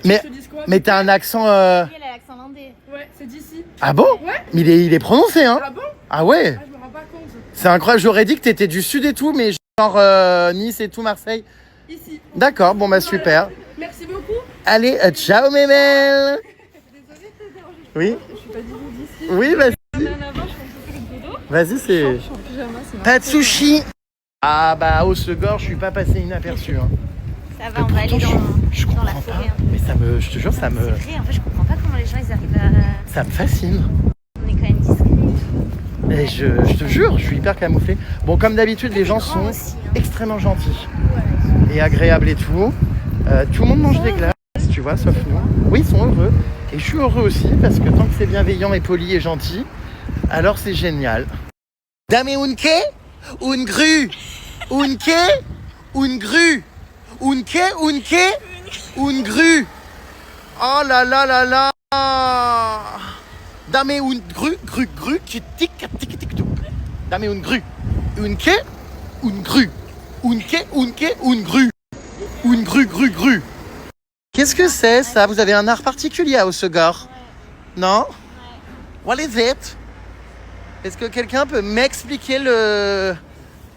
Mais, Je te dis quoi? mais t'as un accent. Elle a l'accent landais. Ouais, c'est d'ici. Ah bon? Ouais. Mais il est prononcé, hein? Ah bon? Ah ouais? Ah je me rends pas compte. C'est incroyable. J'aurais dit que t'étais du sud et tout, mais genre Nice et tout, Marseille. Ici. D'accord, bon bah super. Merci beaucoup. Allez, ciao mes belles. Désolée de te déranger. Oui, Je suis pas du tout d'ici. oui, vas-y. Rien à voir, je fais un peu le dodo. Vas-y, c'est. Je suis en pyjama, c'est Pas de sushi. Ah bah au Hossegor, je suis pas passé inaperçu. Hein. Ça va, on va aller dans Je la comprends forêt. pas. Mais je te jure, C'est vrai, en fait, je comprends pas comment les gens ils arrivent à. ça me fascine. On est quand même discret. Et je te jure, je suis hyper camouflé. Bon, comme d'habitude, les gens sont aussi, hein. extrêmement gentils et agréables et tout. Tout le monde mange des glaces, tu vois, sauf nous. Oui, ils sont heureux. Et je suis heureux aussi parce que tant que c'est bienveillant et poli et gentil, alors c'est génial. Dame unke, une grue, unke, une grue, unke, une grue. Oh là là là là. Dame une grue, qui tic, tic, tic, tic. Dame une grue, unke, une grue, unke, une grue, une grue. Qu'est-ce que c'est ça? Vous avez un art particulier à Hossegor? Non? What is it? Est-ce que quelqu'un peut m'expliquer le...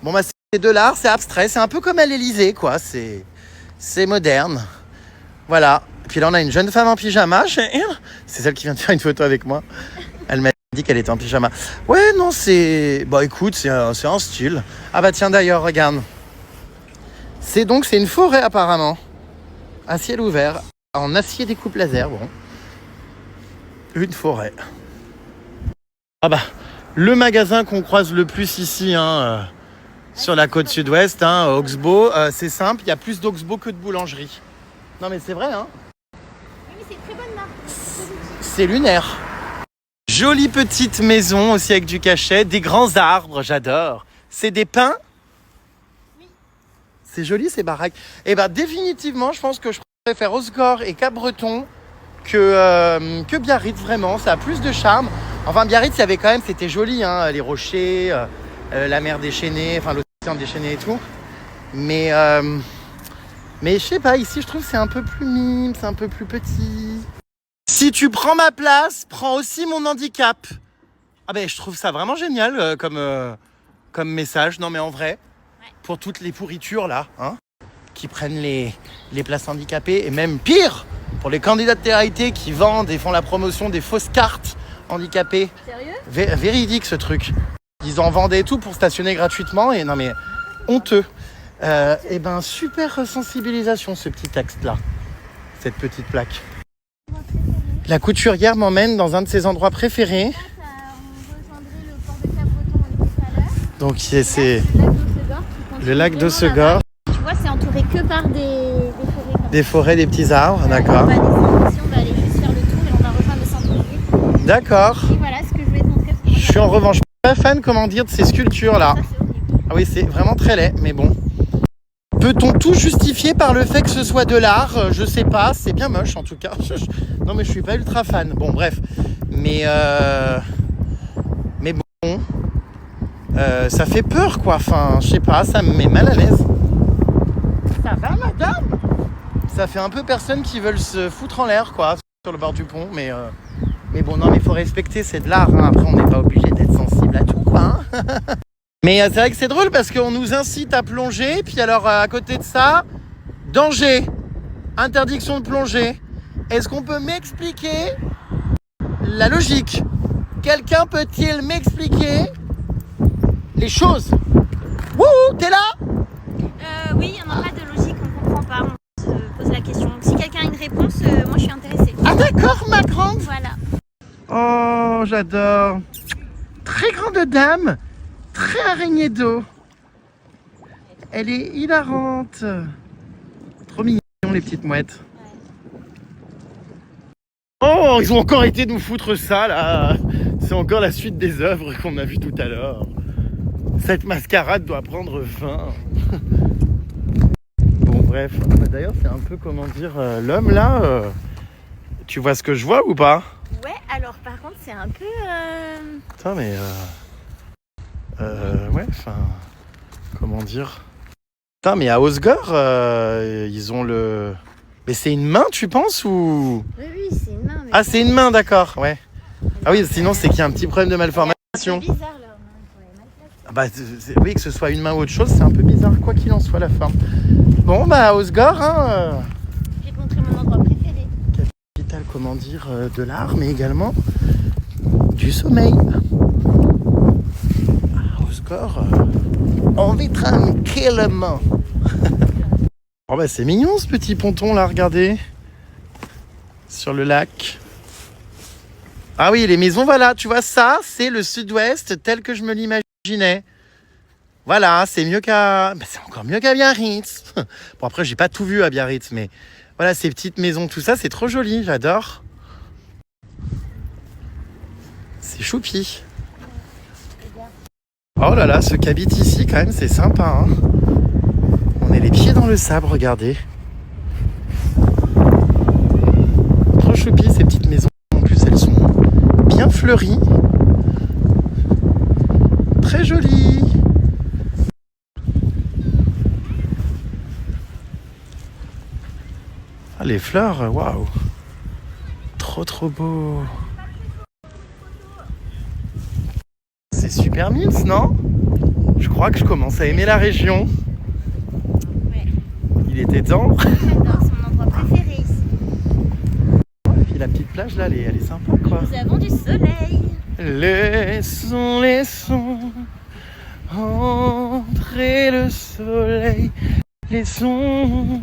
Bon bah c'est de l'art, c'est abstrait, c'est un peu comme à l'Elysée quoi, c'est moderne. Voilà, Puis là, on a une jeune femme en pyjama. C'est celle qui vient de faire une photo avec moi. Elle m'a dit qu'elle était en pyjama. Ouais, non, c'est... Bah écoute, c'est un style. Ah bah tiens, d'ailleurs, regarde. C'est une forêt, apparemment. À ciel ouvert, en acier découpe laser, bon. Une forêt. Ah bah, le magasin qu'on croise le plus ici, sur la côte sud-ouest, Oxbow, c'est simple, il y a plus d'Oxbow que de boulangerie. Non mais c'est vrai, hein. Oui, mais c'est une très bonne marque. C'est lunaire. Jolie petite maison aussi avec du cachet, des grands arbres, j'adore. C'est des pins? Oui. C'est joli ces baraques. Et bah définitivement, je pense que je préfère Osgore et Cap-Breton que Biarritz, vraiment. Ça a plus de charme. Enfin, Biarritz, il y avait quand même, c'était joli, les rochers, la mer déchaînée, enfin l'océan déchaîné et tout. Mais je sais pas, ici, je trouve que c'est un peu plus mime, c'est un peu plus petit. Si tu prends ma place, prends aussi mon handicap. Ah ben, je trouve ça vraiment génial comme message. Non mais en vrai, pour toutes les pourritures là, qui prennent les places handicapées, et même pire, pour les candidats de télé-réalité qui vendent et font la promotion des fausses cartes handicapées. Sérieux ? Véridique ce truc. Ils en vendaient et tout pour stationner gratuitement et non mais honteux. Et ben super sensibilisation ce petit texte là, cette petite plaque. La couturière m'emmène dans un de ses endroits préférés. On rejoindrait le port de Cap-Breton où on était tout à l'heure. Donc c'est le lac d'Ossegor. Tu vois, c'est entouré que par des forêts. Des forêts, des petits arbres, d'accord. On va descendre ici, on va aller juste faire le tour et on va rejoindre le centre-ville. D'accord. Et voilà ce que je voulais te montrer. Je suis en revanche pas fan, comment dire, de ces sculptures là. Ça, c'est horrible. Ah oui, c'est vraiment très laid, mais bon. Peut-on tout justifier par le fait que ce soit de l'art ? Je sais pas, c'est bien moche en tout cas. Non mais je suis pas ultra fan. Bon bref, mais bon, ça fait peur quoi. Enfin, je sais pas, ça me met mal à l'aise. Ça va madame ? Ça fait un peu personne qui veulent se foutre en l'air quoi sur le bord du pont, mais bon non mais faut respecter, c'est de l'art. Après on n'est pas obligé d'être sensible à tout quoi. Mais c'est vrai que c'est drôle parce qu'on nous incite à plonger, puis alors à côté de ça, danger, interdiction de plonger. Est-ce qu'on peut m'expliquer la logique ? Quelqu'un peut-il m'expliquer les choses ? Wouhou, t'es là ? Oui, il n'y en a pas de logique, on ne comprend pas. On se pose la question. Donc, si quelqu'un a une réponse, moi je suis intéressée. Ah d'accord, ma grande. Voilà. Oh, j'adore. Très grande dame. Très araignée d'eau. Elle est hilarante. Trop mignon les petites mouettes. Oh, ils ont encore été nous foutre ça là. C'est encore la suite des œuvres qu'on a vues tout à l'heure. Cette mascarade doit prendre fin. Bon bref. D'ailleurs c'est un peu comment dire l'homme là. Tu vois ce que je vois ou pas ? Ouais, alors par contre c'est un peu... Putain mais... ouais, enfin, comment dire ? Putain, mais à Osgore, ils ont le... Mais c'est une main, tu penses, ou... Oui, c'est une main. Mais Ah, c'est une main, d'accord, ouais. Ah oui, sinon, c'est qu'il y a un petit problème de malformation. c'est bizarre leur main, ouais, mal placée. Ah bah, oui, que ce soit une main ou autre chose, c'est un peu bizarre, quoi qu'il en soit, la forme. Bon, bah, à Osgore, Je vais te montrer mon endroit préféré. capitale, comment dire, de l'art, mais également du sommeil. À Osgore, on vit tranquillement. Oh bah c'est mignon ce petit ponton là, regardez. Sur le lac. Ah oui, les maisons, voilà, tu vois, ça, c'est le sud-ouest tel que je me l'imaginais. Voilà, c'est mieux qu'à... Bah, c'est encore mieux qu'à Biarritz. Bon, après, j'ai pas tout vu à Biarritz, mais voilà, ces petites maisons, tout ça, c'est trop joli, j'adore. C'est choupi. Oh là là, ceux qui habitent ici, quand même, c'est sympa, hein. On est les pieds dans le sable, regardez. Trop choupi, ces petites maisons. En plus, elles sont bien fleuries. Très jolies. Ah, les fleurs, waouh. Trop beau. C'est super mignon, non ? Je crois que je commence à aimer la région. Ouais. Il était temps. J'adore, c'est mon endroit préféré ici. plage là, elle est sympa quoi. Nous avons du soleil. Laissons entrer le soleil. Laissons.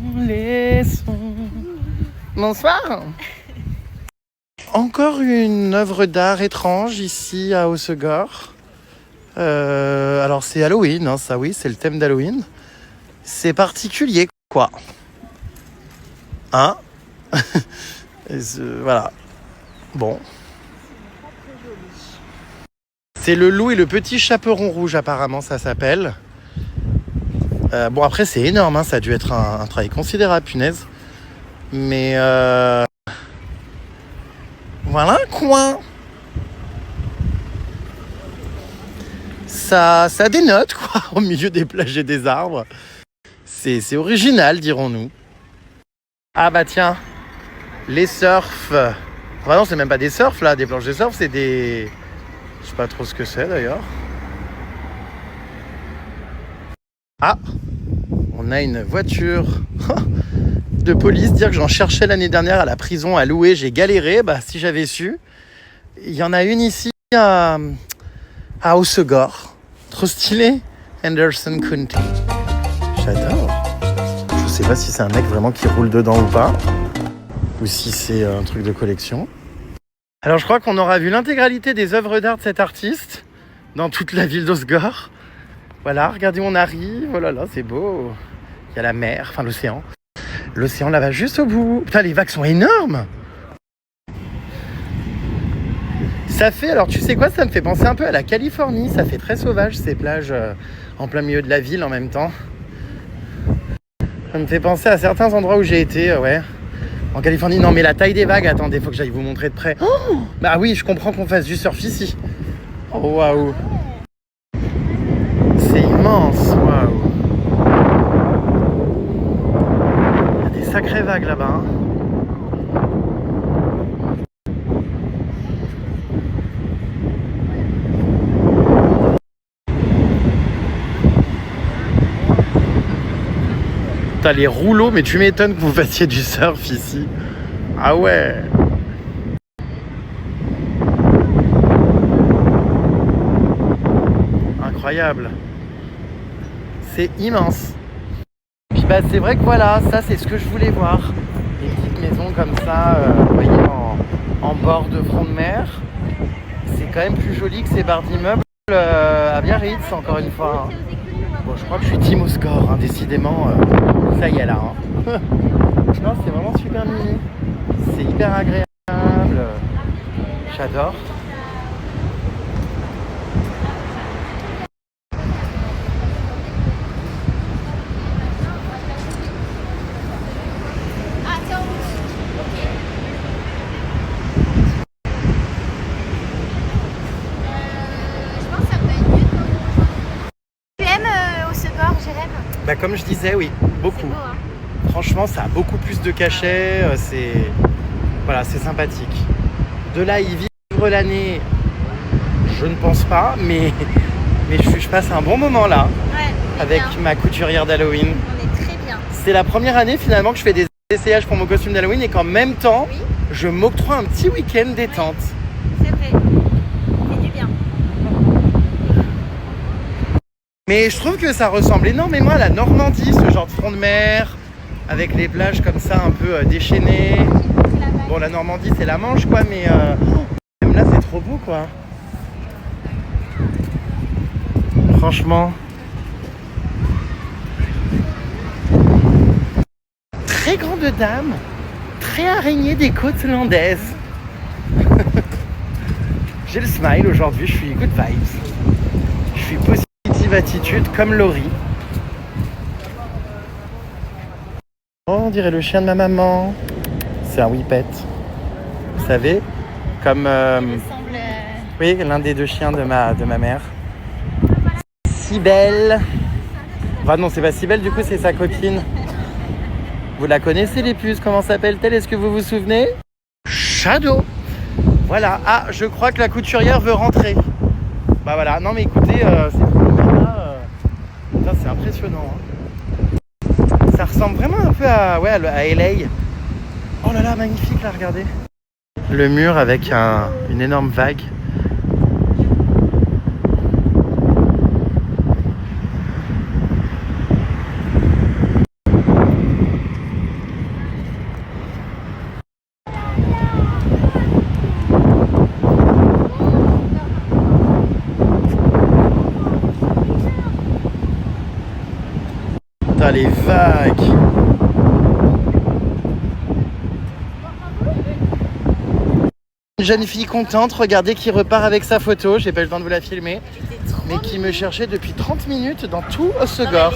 Bonsoir. Encore une œuvre d'art étrange ici à Hossegor. Alors c'est Halloween, hein, ça oui, c'est le thème d'Halloween. C'est particulier quoi. Hein. Voilà. Bon. C'est le loup et le petit chaperon rouge apparemment ça s'appelle. Bon après c'est énorme, hein, ça a dû être un travail considérable, punaise. Mais voilà quoi. Ça dénote quoi au milieu des plages et des arbres. C'est original dirons-nous. Ah bah tiens, les surfs. Enfin non c'est même pas des surfs là, des planches de surf, c'est des... Je sais pas trop ce que c'est d'ailleurs. Ah, on a une voiture de police dire que j'en cherchais l'année dernière à la prison à louer, j'ai galéré, bah si j'avais su. Il y en a une ici à Hossegor, trop stylé, Henderson County. J'adore. Je sais pas si c'est un mec vraiment qui roule dedans ou pas, ou si c'est un truc de collection. Alors je crois qu'on aura vu l'intégralité des œuvres d'art de cet artiste dans toute la ville d'Hossegor. Voilà, regardez où on arrive, oh là là, c'est beau. Il y a la mer, enfin l'océan. L'océan là-bas juste au bout. Putain, les vagues sont énormes. Ça fait, alors tu sais quoi, ça me fait penser un peu à la Californie. Ça fait très sauvage ces plages en plein milieu de la ville en même temps. Ça me fait penser à certains endroits où j'ai été, ouais. En Californie, non mais la taille des vagues, attendez, faut que j'aille vous montrer de près. Oh bah oui, je comprends qu'on fasse du surf ici. Oh waouh. C'est immense, waouh. Il y a des sacrées vagues là-bas. Hein. T'as les rouleaux, mais tu m'étonnes que vous fassiez du surf ici. Ah ouais. Incroyable. C'est immense. Puis bah c'est vrai que voilà, ça c'est ce que je voulais voir. Des petites maisons comme ça, vous voyez, en bord de front de mer. C'est quand même plus joli que ces barres d'immeubles à Biarritz, encore une fois. Hein. Bon, je crois que je suis team Hossegor, hein, décidément. Ça y est là. Hein. Non, c'est vraiment super mini. C'est hyper agréable. J'adore. Bah comme je disais, oui, beaucoup. Beau, hein. Franchement, ça a beaucoup plus de cachet. C'est voilà, c'est sympathique. De là, y vivre l'année, je ne pense pas, mais je passe un bon moment là, Ouais, avec bien. ma couturière d'Halloween. On est très bien. C'est la première année finalement que je fais des essayages pour mon costume d'Halloween et qu'en même temps, Oui. je m'octroie un petit week-end détente. C'est vrai. Ça fait du bien. Mais je trouve que ça ressemble énormément à la Normandie, ce genre de front de mer, avec les plages comme ça un peu déchaînées. Bon, la Normandie c'est la Manche quoi, mais même là c'est trop beau quoi. Franchement. Très grande dame, très araignée des côtes hollandaises. J'ai le smile aujourd'hui, je suis good vibes. Je suis positive attitude comme Laurie. Oh, on dirait le chien de ma maman. C'est un whippet. Vous savez, comme Ressemble. oui, l'un des deux chiens de ma mère. Cybèle. Enfin non, c'est pas Cybèle, du coup c'est sa copine. Vous la connaissez les puces, comment s'appelle-t-elle? Est-ce que vous vous souvenez? Shadow. Voilà. Ah, je crois que la couturière veut rentrer. Bah voilà. Non mais écoutez, c'est impressionnant. Hein. Ça ressemble vraiment un peu à LA. Oh là là, magnifique là, regardez. le mur avec une énorme vague. Putain, les vagues. Une jeune fille contente, regardez, qui repart avec sa photo. J'ai pas eu le temps de vous la filmer. Mais qui me cherchait depuis 30 minutes dans tout Hossegor.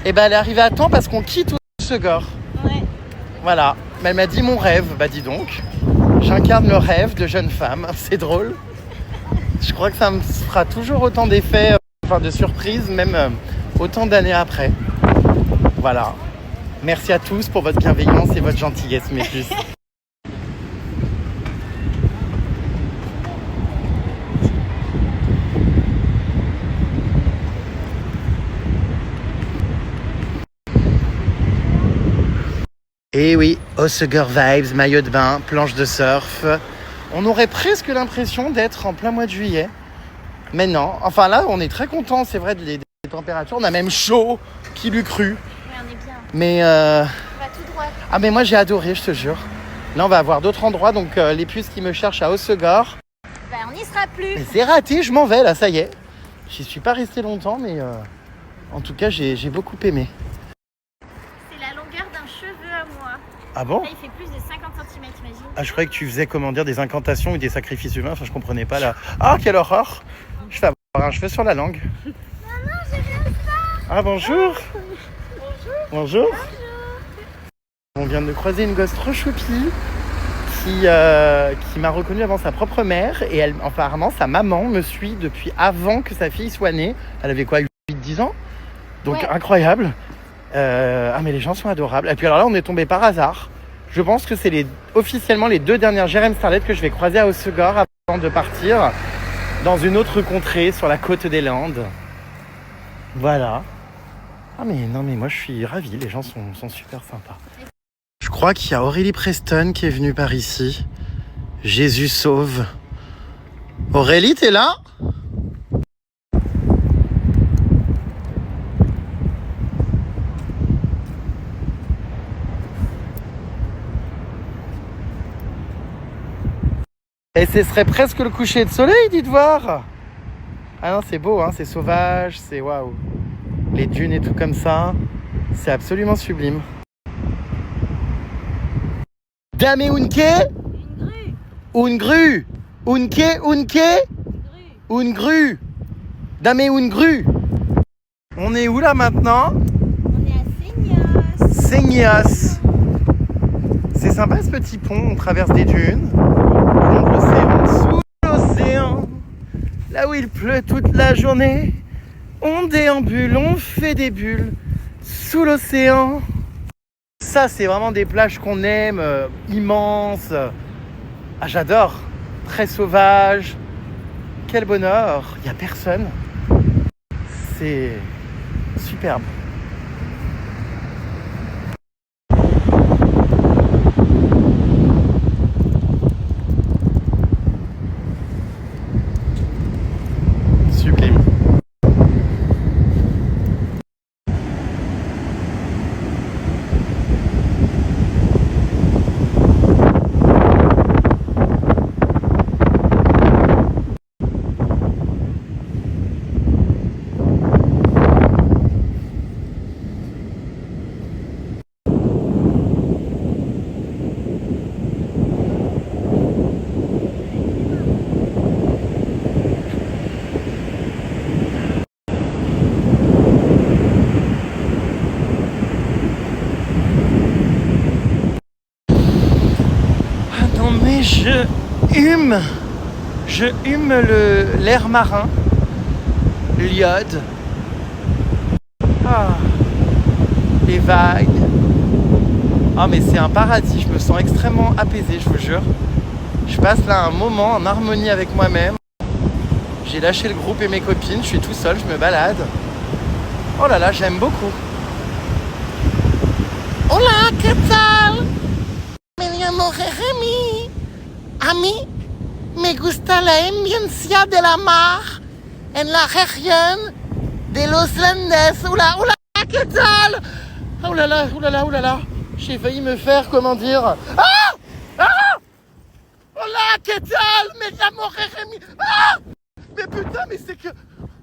Et ben elle est arrivée à temps parce qu'on quitte Hossegor. Ouais. Voilà. Mais elle m'a dit mon rêve. Bah dis donc. J'incarne le rêve de jeune femme. C'est drôle. Je crois que ça me fera toujours autant d'effets, de surprises, même autant d'années après. Voilà. Merci à tous pour votre bienveillance et votre gentillesse, mes puces. Et oui, Hossegor vibes, maillot de bain, planche de surf. On aurait presque l'impression d'être en plein mois de juillet. Mais non. Enfin là, on est très content, c'est vrai, des températures. On a même chaud, qui l'eût cru. Ouais, on est bien. Mais On va tout droit. ah mais moi j'ai adoré, je te jure. Là on va avoir d'autres endroits, donc les puces qui me cherchent à Hossegor. Bah, on n'y sera plus. Mais c'est raté, je m'en vais là, ça y est. J'y suis pas resté longtemps, mais en tout cas j'ai beaucoup aimé. C'est la longueur d'un cheveu à moi. Ah bon? Là, il fait plus de 50 cm, t'imagines? Ah, je croyais que tu faisais, comment dire, des incantations ou des sacrifices humains. Enfin, je comprenais pas là. Ah, quelle horreur! Je vais avoir un cheveu sur la langue. Maman, j'ai rien ça. Ah, bonjour! Bonjour! On vient de croiser une gosse trop choupie qui m'a reconnue avant sa propre mère. Et elle, apparemment, sa maman me suit depuis avant que sa fille soit née. Elle avait quoi, 8-10 ans? Donc, Ouais. incroyable. Ah, mais les gens sont adorables. Et puis alors là, on est tombé par hasard. Je pense que c'est officiellement les 2 dernières Jérém Starlet que je vais croiser à Hossegor avant de partir dans une autre contrée sur la côte des Landes. Voilà. Ah mais non, mais moi je suis ravi, les gens sont super sympas. Je crois qu'il y a Aurélie Preston qui est venue par ici. Jésus sauve. Aurélie, t'es là ? Et ce serait presque le coucher de soleil, dites voir. Ah non, c'est beau, hein, c'est sauvage, c'est waouh. Les dunes et tout comme ça, c'est absolument sublime. Dame unke? Une grue. Unke? Une grue. Dame une grue. On est où là maintenant? On est à Seignos. Seignos. C'est sympa ce petit pont, on traverse des dunes. Donc l'océan, sous l'océan, là où il pleut toute la journée, on déambule, on fait des bulles sous l'océan. Ça, c'est vraiment des plages qu'on aime, immenses. Ah, j'adore. Très sauvage. Quel bonheur. Il n'y a personne. C'est superbe. Sublime. Je hume l'air marin, l'iode. Ah, les vagues. Ah, mais c'est un paradis, je me sens extrêmement apaisé, je vous jure. Je passe là un moment en harmonie avec moi-même. J'ai lâché le groupe et mes copines, je suis tout seul, je me balade. Oh là là, j'aime beaucoup. Hola, ¿qué tal? Me llamo Jeremy. A mí me gusta la ambiance de la mar en la región de los Landes. Oula, oula, que tal? Oh là là, oh là là, oh là là. J'ai failli me faire, comment dire... Ah! Ah! Oh là, que tal? Mais l'amour est remis... Ah! Mais putain, mais c'est que...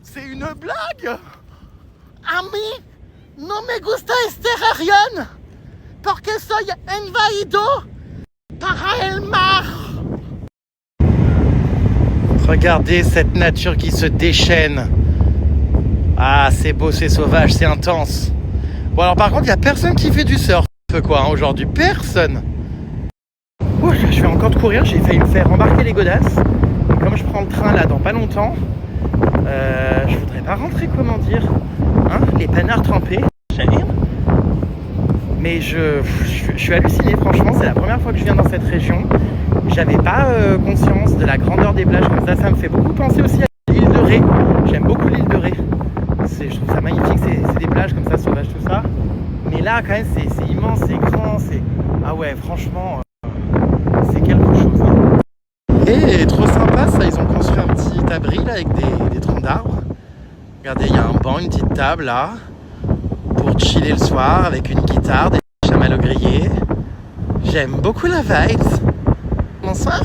C'est une blague. A mí no me gusta este región porque soy invadido para el mar. Regardez cette nature qui se déchaîne. Ah, c'est beau, c'est sauvage, c'est intense. Bon, alors par contre, il n'y a personne qui fait du surf, quoi, hein, aujourd'hui. Personne. Oh, je vais encore de courir, j'ai failli me faire embarquer les godasses. Et comme je prends le train là dans pas longtemps, je voudrais pas rentrer, comment dire, hein, les panards trempés. J'aime. Mais je suis halluciné, franchement, c'est la première fois que je viens dans cette région. J'avais pas conscience de la grandeur des plages comme ça. Ça me fait beaucoup penser aussi à l'île de Ré. J'aime beaucoup l'île de Ré. Je trouve ça magnifique, c'est des plages comme ça, sauvages, tout ça. Mais là, quand même, c'est immense, c'est grand, c'est... Ah ouais, franchement, c'est quelque chose. Hein. Et trop sympa, ça, ils ont construit un petit abri là avec des troncs d'arbres. Regardez, il y a un banc, une petite table là, pour chiller le soir avec une guitare, des chamallows grillés. J'aime beaucoup la vibe. Bonsoir.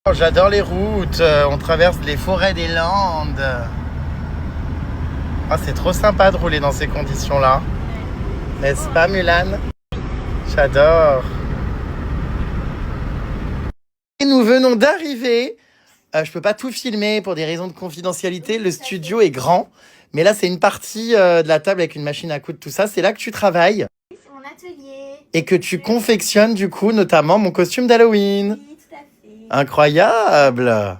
Oh, j'adore les routes, on traverse les forêts des Landes. Ah, c'est trop sympa de rouler dans ces conditions-là. N'est-ce pas, Mulan? J'adore. Et nous venons d'arriver. Je peux pas tout filmer pour des raisons de confidentialité. Le studio est grand. Mais là, c'est une partie de la table avec une machine à coudre, tout ça. C'est là que tu travailles. C'est mon atelier. Et que tu confectionnes, du coup, notamment mon costume d'Halloween. Oui, tout à fait. Incroyable.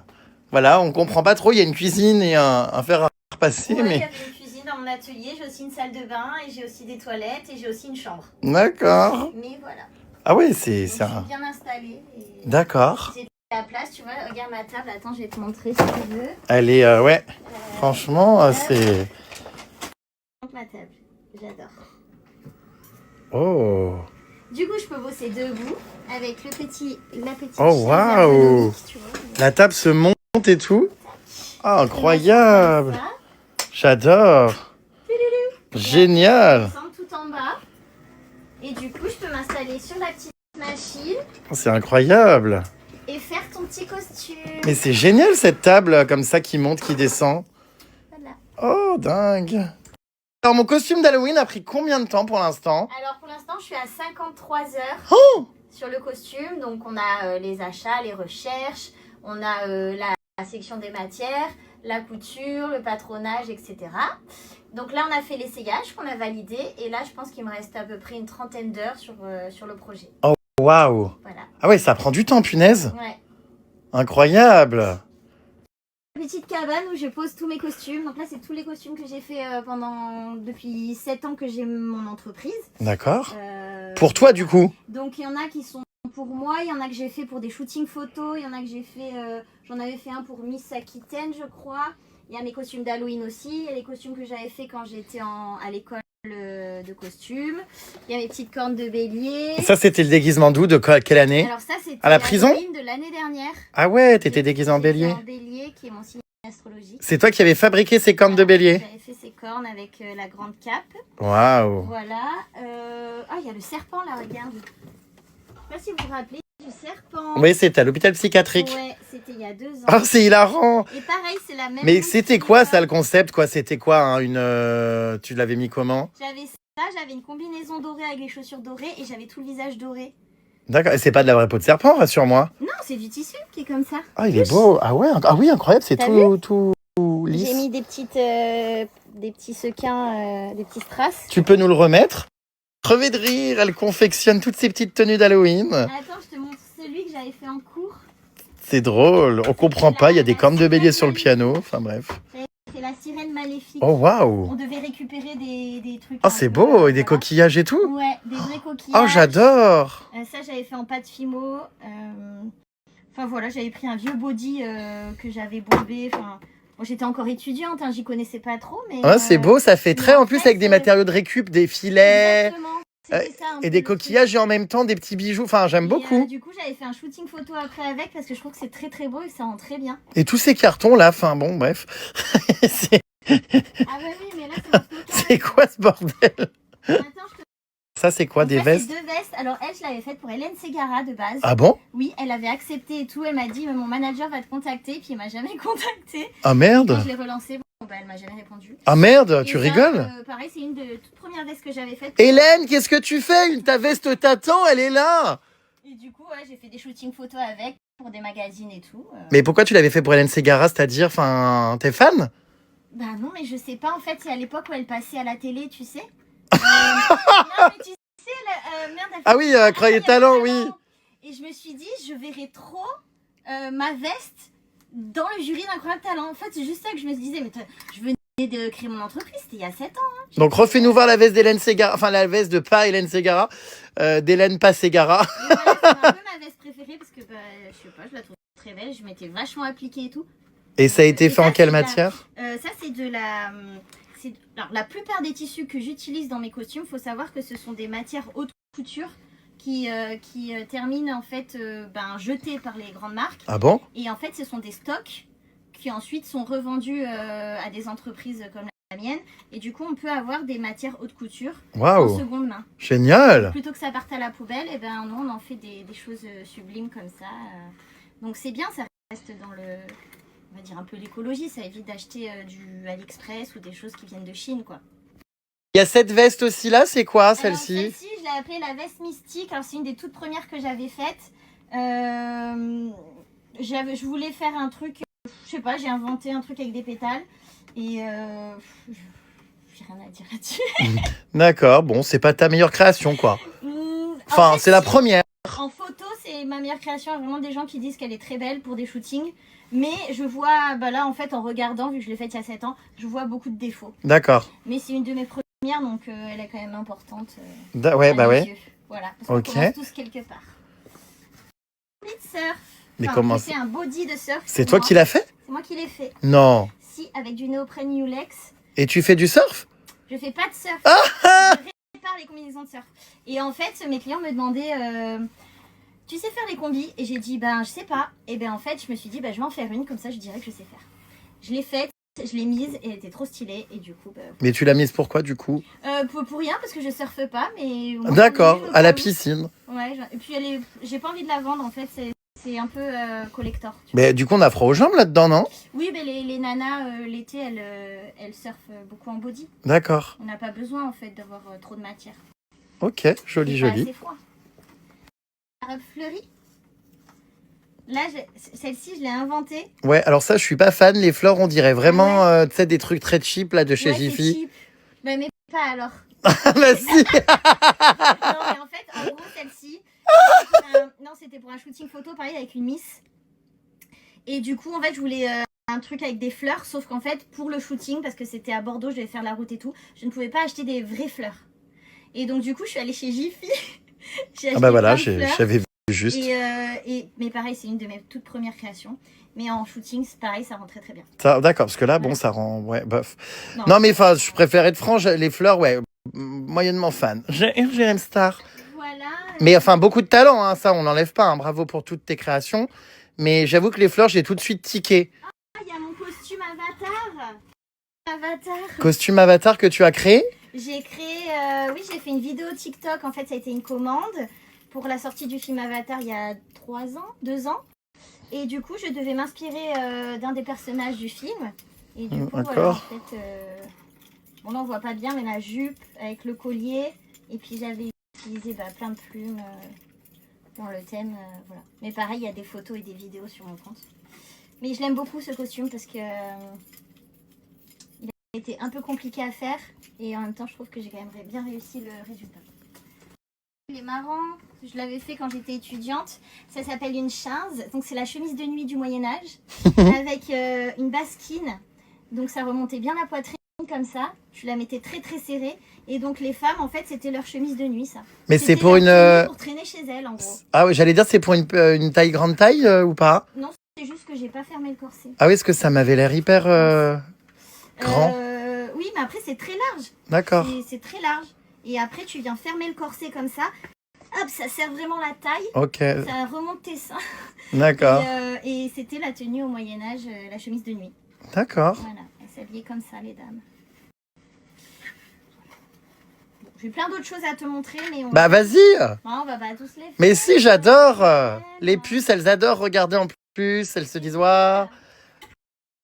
Voilà, on comprend pas trop. Il y a une cuisine et un fer à repasser. Ouais, mais... j'avais une cuisine dans mon atelier, j'ai aussi une salle de bain et j'ai aussi des toilettes et j'ai aussi une chambre. D'accord. Mais voilà. Ah ouais, Donc, c'est je suis un... bien installée. Et... D'accord. J'ai la place, tu vois, regarde ma table. Attends, je vais te montrer si tu veux. Elle est... ouais. Franchement, c'est... Ma table, j'adore. Oh. Du coup, je peux bosser debout avec la petite Oh, chaise waouh. ergonomique, tu vois. La table se monte et tout. Ah, incroyable. Ça. J'adore. Génial. Je descends tout en bas. Et du coup, je peux m'installer sur la petite machine Oh, c'est incroyable. et faire ton petit costume. Mais c'est génial cette table comme ça qui monte, qui descend. Voilà. Oh, dingue. Alors, mon costume d'Halloween a pris combien de temps pour l'instant? Alors, pour l'instant, je suis à 53 heures Oh. sur le costume. Donc, on a les achats, les recherches, on a la section des matières, la couture, le patronage, etc. Donc là, on a fait l'essayage qu'on a validé. Et là, je pense qu'il me reste à peu près une trentaine d'heures sur le projet. Oh, waouh. Voilà. Ah ouais, ça prend du temps, punaise. Ouais. Incroyable. Petite cabane où je pose tous mes costumes. Donc là, c'est tous les costumes que j'ai fait depuis 7 ans que j'ai mon entreprise. D'accord. Pour toi, du coup? Donc il y en a qui sont pour moi, il y en a que j'ai fait pour des shootings photos, il y en a que j'ai fait, j'en avais fait un pour Miss Aquitaine, je crois. Il y a mes costumes d'Halloween aussi, il y a les costumes que j'avais fait quand j'étais à l'école de costumes. Il y a mes petites cornes de bélier. Et ça, c'était le déguisement d'où? De quelle année? Alors ça, c'était à la prison de l'année dernière. Ah ouais, t'étais déguisé en bélier. En bélier, qui est mon signe astrologique. C'est toi qui avais fabriqué ces cornes de bélier? J'avais fait ces cornes avec la grande cape. Waouh. Voilà. Ah, il y a le serpent là, regarde. Je sais pas si vous vous rappelez du serpent. Oui, c'était à l'hôpital psychiatrique. Ouais, c'était il y a 2 ans. Oh, c'est hilarant. Et pareil, c'est la même. Mais c'était quoi ça, le concept, quoi? C'était quoi, hein, tu l'avais mis comment? J'avais ça, j'avais une combinaison dorée avec les chaussures dorées et j'avais tout le visage doré. D'accord, et c'est pas de la vraie peau de serpent, rassure-moi. Non, c'est du tissu qui est comme ça. Ah, il est beau. Ah ouais, ah oui, incroyable, c'est T'as tout lisse. J'ai mis des petits sequins, des petits strass. Tu peux nous le remettre? Crever de rire, elle confectionne toutes ces petites tenues d'Halloween. Attends, je te montre celui que j'avais fait en cours. C'est drôle, on comprend pas, il y a des cornes de bélier sur le piano, enfin bref. C'est la sirène maléfique. Oh waouh. On devait récupérer des trucs. Oh, c'est beau, et des coquillages et tout. Ouais, des vrais coquillages. Oh, j'adore. Ça, j'avais fait en pâte fimo. Enfin voilà, j'avais pris un vieux body que j'avais bombé. Enfin, bon, j'étais encore étudiante, hein, j'y connaissais pas trop, mais. Ah, c'est beau, ça fait très mais en en plus fait, avec des matériaux de récup, des filets. Exactement. C'était ça, un Et peu des le truc. coquillages et en même temps des petits bijoux. Enfin, j'aime Et, beaucoup. du coup, j'avais fait un shooting photo après avec parce que je trouve que c'est très très beau et que ça rend très bien. Et tous ces cartons là, enfin bon, bref. c'est Ah bah oui, mais là, c'est mon slogan. c'est quoi ce bordel? Attends, je te... Ça, c'est quoi, des Ça, vestes? c'est 2 vestes. Alors, elle, je l'avais faite pour Hélène Ségara de base. Ah bon? Oui, elle avait accepté et tout. Elle m'a dit, mon manager va te contacter. Puis, elle m'a jamais contacté. Ah Quand merde? je l'ai relancée, bon, bah, elle m'a jamais répondu. Ah merde, Et tu ça, rigoles? pareil, c'est une des toutes premières vestes que j'avais faites. Hélène, qu'est-ce que tu fais? Ta veste t'attend, elle est là. Et du coup, ouais, j'ai fait des shootings photos avec pour des magazines et tout. Mais pourquoi tu l'avais fait pour Hélène Ségara, c'est-à-dire, enfin, t'es fan? Bah non, mais je sais pas. En fait, c'est à l'époque où elle passait à la télé, tu sais. Non, mais tu sais, merde, elle fait- Ah oui, Croyez il y a Talent, pas oui. Talent. Et je me suis dit, je verrais trop ma veste dans le jury d'Incroyable Talent. En fait, c'est juste ça que je me disais. Mais je venais de créer mon entreprise, c'était il y a 7 ans. Hein. Donc refais-nous voir la veste d'Hélène Ségara, enfin la veste de pas Hélène Ségara, d'Hélène pas Ségara. Et voilà, c'est un peu ma veste préférée parce que, bah, je sais pas, je la trouve très belle. Je m'étais vachement appliquée et tout. Et ça a été Et fait ça, en quelle c'est de la- matière? Ça, c'est de la... Alors, la plupart des tissus que j'utilise dans mes costumes, il faut savoir que ce sont des matières haute couture qui terminent en fait jetées par les grandes marques. Ah bon? Et en fait, ce sont des stocks qui ensuite sont revendus à des entreprises comme la mienne. Et du coup, on peut avoir des matières haute couture en Waouh, seconde main. génial. Plutôt que ça parte à la poubelle, et ben non, on en fait des choses sublimes comme ça. Donc c'est bien, ça reste dans le... On va dire un peu l'écologie, ça évite d'acheter du AliExpress ou des choses qui viennent de Chine, quoi. Il y a cette veste aussi là, c'est quoi Alors, celle-ci? celle-ci, je l'ai appelée la veste mystique. Alors c'est une des toutes premières que j'avais faites. Je voulais faire un truc, je sais pas, j'ai inventé un truc avec des pétales. Et j'ai rien à dire là-dessus. D'accord, bon, c'est pas ta meilleure création quoi. En Enfin, fait, c'est la si. première. En photo, c'est ma meilleure création. Il y a vraiment des gens qui disent qu'elle est très belle pour des shootings. Mais je vois, bah là, en fait, en regardant, vu que je l'ai faite il y a 7 ans, je vois beaucoup de défauts. D'accord. Mais c'est une de mes premières, donc elle est quand même importante. Ouais, à bah mes ouais. yeux. Voilà, parce qu'on Ok. commence tous quelque part. Body de surf. Mais Enfin, comment j'ai fait un body de surf. C'est toi qui l'as fait? C'est moi qui l'ai fait. Non. Si, avec du néoprène Ulex. Et tu fais du surf? Je fais pas de surf. Ah Je répare les combinaisons de surf. Et en fait, mes clients me demandaient tu sais faire les combis? Et j'ai dit ben je sais pas. Et ben en fait, je me suis dit ben je vais en faire une, comme ça je dirais que je sais faire. Je l'ai faite, je l'ai mise et elle était trop stylée. Et du coup, Mais tu l'as mise pourquoi du coup? pour rien, parce que je surfe pas, mais. D'accord, à la piscine. piscine. Ouais, et puis j'ai pas envie de la vendre en fait, c'est un peu collector. tu Mais du coup, on a froid aux jambes là-dedans, non? vois. Oui, mais les nanas, l'été, elles surfent beaucoup en body. D'accord. On n'a pas besoin en fait d'avoir trop de matière. Ok, joli, C'est pas joli. assez froid. La robe fleurie. Là, celle-ci, je l'ai inventée. Ouais, alors ça, je suis pas fan. Les fleurs, on dirait vraiment, Ouais. tu sais, des trucs très cheap là de chez Ouais, c'est Jiffy. cheap. Mais pas alors. Ah bah si. Non, mais en fait, en gros, celle-ci, c'était pour un shooting photo, pareil, avec une miss. Et du coup, en fait, je voulais un truc avec des fleurs, sauf qu'en fait, pour le shooting, parce que c'était à Bordeaux, je devais faire la route et tout, je ne pouvais pas acheter des vraies fleurs. Et donc, du coup, je suis allée chez Jiffy. J'ai acheté Ah bah voilà, plein de fleurs. j'avais vu juste. Mais pareil, c'est une de mes toutes premières créations. Mais en shooting, c'est pareil, ça rend très très bien. D'accord, parce que là, bon, Ouais. ça rend, ouais, bof. Non, mais enfin, je préfère être franc, les fleurs, ouais, moyennement fan. J'aime Star. Voilà. Mais enfin, beaucoup de talent, hein, ça, on n'enlève pas. Hein, bravo pour toutes tes créations. Mais j'avoue que les fleurs, j'ai tout de suite tiqué. Il y a mon costume Avatar. Costume avatar que tu as créé? J'ai créé, oui, j'ai fait une vidéo TikTok. En fait, ça a été une commande pour la sortie du film Avatar il y a 2 ans. Et du coup, je devais m'inspirer d'un des personnages du film. Et du coup, voilà, en fait, bon, là, on voit pas bien, mais la jupe avec le collier. Et puis, j'avais utilisé plein de plumes dans le thème. Voilà. Mais pareil, il y a des photos et des vidéos sur mon compte. Mais je l'aime beaucoup, ce costume, parce que il a été un peu compliqué à faire. Et en même temps, je trouve que j'ai quand même bien réussi le résultat. Il est marrant, je l'avais fait quand j'étais étudiante. Ça s'appelle une chaise. Donc c'est la chemise de nuit du Moyen-Âge avec une basquine. Donc ça remontait bien la poitrine comme ça. Je la mettais très très serrée. Et donc les femmes, en fait, c'était leur chemise de nuit, ça. Mais c'est C'était pour leur une. tenue pour traîner chez elles, en gros. Ah oui, j'allais dire, c'est pour une taille grande taille ou pas? Non, c'est juste que j'ai pas fermé le corset. Ah oui, est-ce que ça m'avait l'air hyper grand? Oui, mais après c'est très large. D'accord. C'est très large. Et après, tu viens fermer le corset comme ça. Hop, ça serre vraiment la taille. Ok, Ça remonte tes seins. d'accord. Et c'était la tenue au Moyen-Âge, la chemise de nuit. D'accord. Voilà, elles s'habillaient comme ça, les dames. Bon, j'ai plein d'autres choses à te montrer, mais on, Bah vas-y. on va pas tous les faire. Mais si, j'adore. Les puces, elles adorent regarder en plus. Elles se disent, waouh.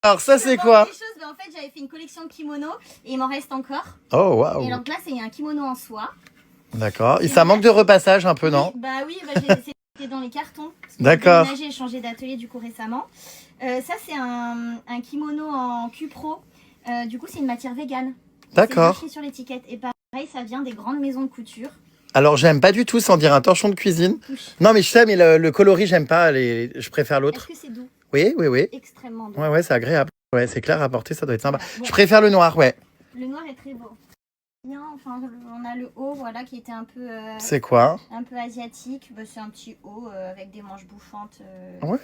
Alors ça, c'est quoi? Des choses, mais en fait, j'avais fait une collection de kimonos et il m'en reste encore. Oh, waouh. Et donc là, c'est un kimono en soie. D'accord. Et ça manque de repassage un peu, non? Oui, c'était dans les cartons. D'accord. J'ai changé d'atelier du coup récemment. Ça, c'est un kimono en Q-Pro. Du coup, c'est une matière végane. D'accord. C'est marqué sur l'étiquette. Et pareil, ça vient des grandes maisons de couture. Alors, j'aime pas du tout, sans dire un torchon de cuisine. Non, mais je sais, mais le coloris, j'aime pas. Je préfère Est-ce l'autre. que c'est doux? Oui, oui, oui. Extrêmement doux. Ouais, ouais, c'est agréable. Ouais, c'est clair à porter, ça doit être sympa. Bon. Je préfère le noir, ouais. Le noir est très beau. Bien, enfin, on a le haut, voilà, qui était un peu C'est quoi? asiatique. Bah, c'est un petit haut avec des manches bouffantes. Ouais,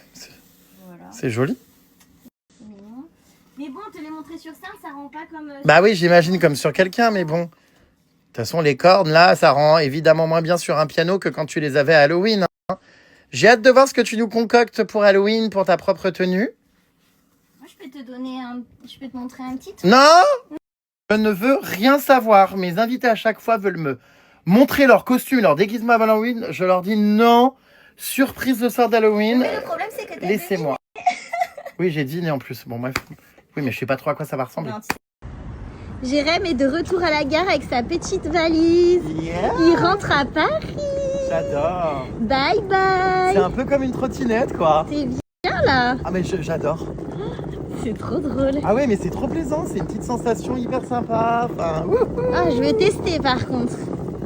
Voilà, c'est joli. c'est mignon. Mais bon, te les montrer sur ça, ça rend pas comme. Bah oui, j'imagine comme sur quelqu'un, mais bon. De toute façon, les cordes, là, ça rend évidemment moins bien sur un piano que quand tu les avais à Halloween. Hein. J'ai hâte de voir ce que tu nous concoctes pour Halloween, pour ta propre tenue. Moi, je peux te montrer un petit truc. Non! Je ne veux rien savoir. Mes invités à chaque fois veulent me montrer leur costume, leur déguisement avant Halloween. Je leur dis non. Surprise de soir d'Halloween. Mais le problème, c'est que t'as Laissez-moi. Oui, j'ai dîné en plus. Bon, bref. Oui, mais je sais pas trop à quoi ça va ressembler. Jérém est de retour à la gare avec sa petite valise. Yeah. Il rentre à Paris. J'adore. Bye bye. C'est un peu comme une trottinette, quoi. C'est bien là. Ah, mais j'adore. C'est trop drôle. Ah ouais, mais c'est trop plaisant. C'est une petite sensation hyper sympa. Enfin, Ah, je veux tester par contre.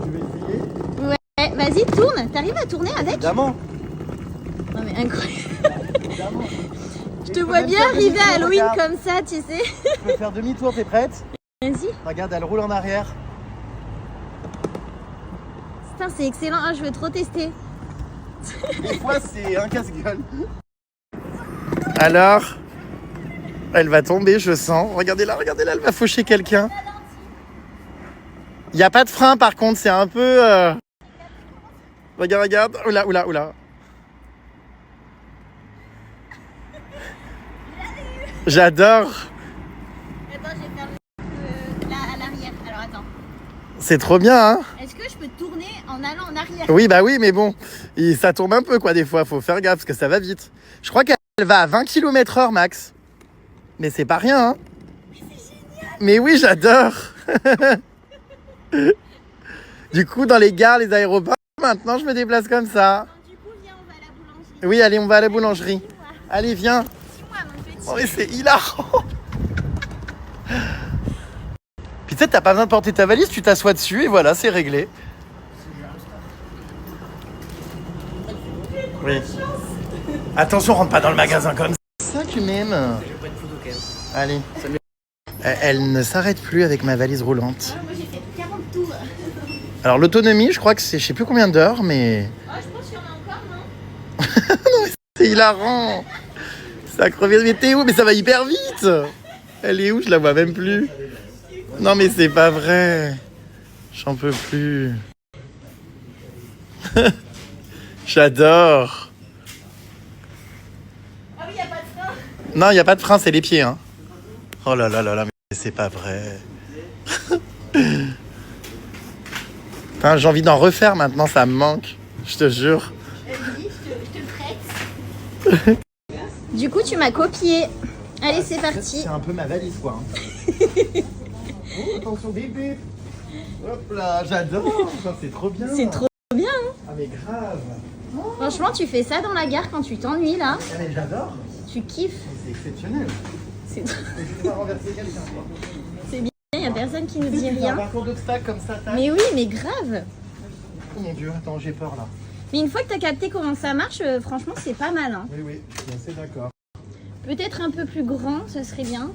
je vais essayer. Ouais, vas-y, tourne. T'arrives à tourner avec? Évidemment. Non mais incroyable. Évidemment. Je te vois bien arriver à Halloween comme ça, tu sais. Je peux faire demi-tour, t'es prête? Vas-y. Regarde, elle roule en arrière. Putain, c'est excellent. Ah, je veux trop tester. Des fois, c'est un casse-gueule. Alors, elle va tomber, je sens. Regardez là, elle va faucher quelqu'un. Il n'y a pas de frein, par contre, c'est un peu... Regarde. Oula. J'adore. Attends, je vais faire là à l'arrière. Alors attends. C'est trop bien, hein? Est-ce que je peux tourner en allant en arrière? Oui, bah oui, mais bon, ça tourne un peu, quoi, des fois. Faut faire gaffe, parce que ça va vite. Je crois qu'elle va à 20 km/h, max. Mais c'est pas rien, hein? Mais c'est génial. Mais oui, j'adore. Du coup, dans les gares, les aéroports, maintenant, je me déplace comme ça. Du coup, viens, on va à la boulangerie. Oui, allez, on va à la boulangerie. Suis-moi. Allez, viens. Suis-moi, mon petit. Oh, mais c'est hilarant. Puis tu sais, t'as pas besoin de porter ta valise, tu t'assois dessus et voilà, c'est réglé. Oui. Attention, rentre pas dans le magasin comme ça. C'est ça que m'aimes. Allez. Elle ne s'arrête plus avec ma valise roulante. Moi, j'ai fait 40 tours. Alors l'autonomie, je crois que c'est je sais plus combien d'heures, mais... Ah, je pense qu'il y en a encore, non? Non, mais c'est hilarant. Ça crevait. Mais t'es où? Mais ça va hyper vite. Elle est où? Je la vois même plus. Non mais c'est pas vrai. J'en peux plus. J'adore. Ah oui, il n'y a pas de frein. Non, il n'y a pas de frein, c'est les pieds. Hein. Oh là là là là, mais c'est pas vrai. Putain, j'ai envie d'en refaire maintenant, ça me manque. Je te jure. Vas-y, je te prête. Du coup, tu m'as copié. Allez, c'est parti. C'est un peu ma valise, quoi. Oh, attention, bébé. Hop là, j'adore. C'est trop bien. C'est trop bien, hein? Ah, mais grave. Franchement, tu fais ça dans la gare quand tu t'ennuies, là. Ah, mais j'adore. Tu kiffes. C'est exceptionnel. C'est trop... Mais je vais pas renverser quelqu'un, quoi. C'est bien, il n'y a personne qui nous dit Un rien. parcours d'obstacles comme ça, tac. Mais oui, mais grave. Oh mon Dieu, attends, j'ai peur là. Mais une fois que tu as capté comment ça marche, franchement, c'est pas mal, hein. Oui, je suis assez d'accord. Peut-être un peu plus grand, ce serait bien.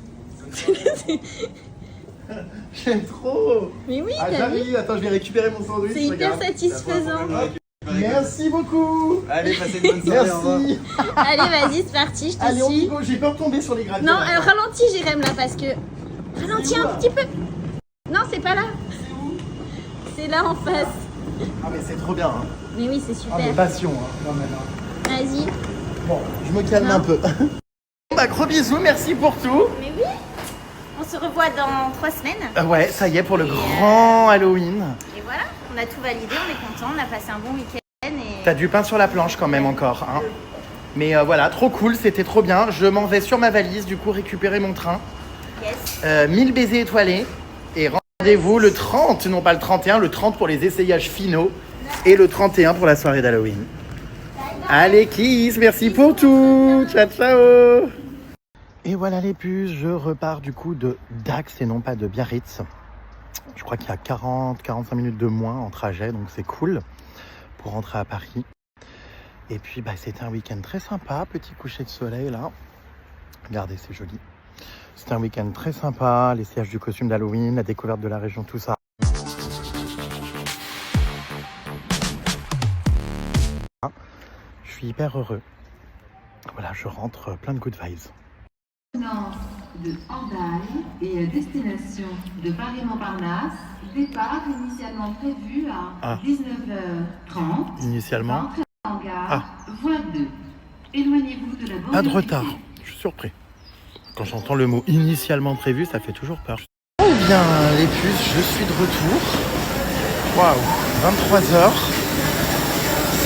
J'aime trop. Mais oui, Ah, t'as vu? j'arrive, attends, je vais récupérer mon sandwich. C'est hyper regarde. satisfaisant. Merci beaucoup. Allez, passez une bonne soirée. Au revoir. Merci. Allez, vas-y, c'est parti, je te Allez, on y suis. go. J'ai peur de tomber sur les graviers. Non, là. ralentis, Jérém, là, parce que... Ralentis un petit peu. Non, c'est pas là. C'est c'est là en face. Ah mais c'est trop bien. Hein. Mais oui, c'est Ah mais super. passion. Hein, quand même, hein. Vas-y. Bon, je me calme un peu. Bah gros bisous, merci pour tout. Mais oui. On se revoit dans 3 semaines. Ouais, ça y est pour le grand Halloween. Et voilà, on a tout validé, on est content, on a passé un bon week-end. Et... T'as du pain sur la planche quand même encore. Hein. Mais voilà, trop cool, c'était trop bien. Je m'en vais sur ma valise, du coup récupérer mon train. Yes. 1000 baisers étoilés. Et rendez-vous le 30, non pas le 31, le 30 pour les essayages finaux. Et le 31 pour la soirée d'Halloween. Allez, kiss, merci pour tout. Ciao, ciao. Et voilà les puces, je repars du coup de Dax et non pas de Biarritz. Je crois qu'il y a 40-45 minutes de moins en trajet, donc c'est cool pour rentrer à Paris. Et puis bah, c'était un week-end très sympa, petit coucher de soleil là. Regardez, c'est joli. C'était un week-end très sympa, l'essayage du costume d'Halloween, la découverte de la région, tout ça. Je suis hyper heureux. Voilà, je rentre plein de good vibes. De Hendaye et destination de Paris-Montparnasse. Départ initialement prévu à 19h30. Initialement. Entrée en gare, voie 2. Éloignez-vous de la borne. Pas de retard, je suis surpris. Quand j'entends le mot initialement prévu, ça fait toujours peur. Oh bien les puces, je suis de retour. Waouh, 23h.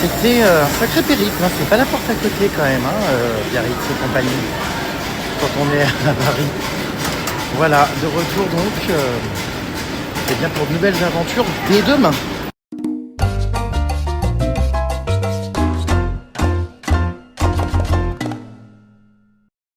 C'était un sacré périple, hein. C'est pas la porte à côté quand même, Biarritz et compagnie, quand on est à Paris. Voilà, de retour donc, c'est bien pour de nouvelles aventures dès demain.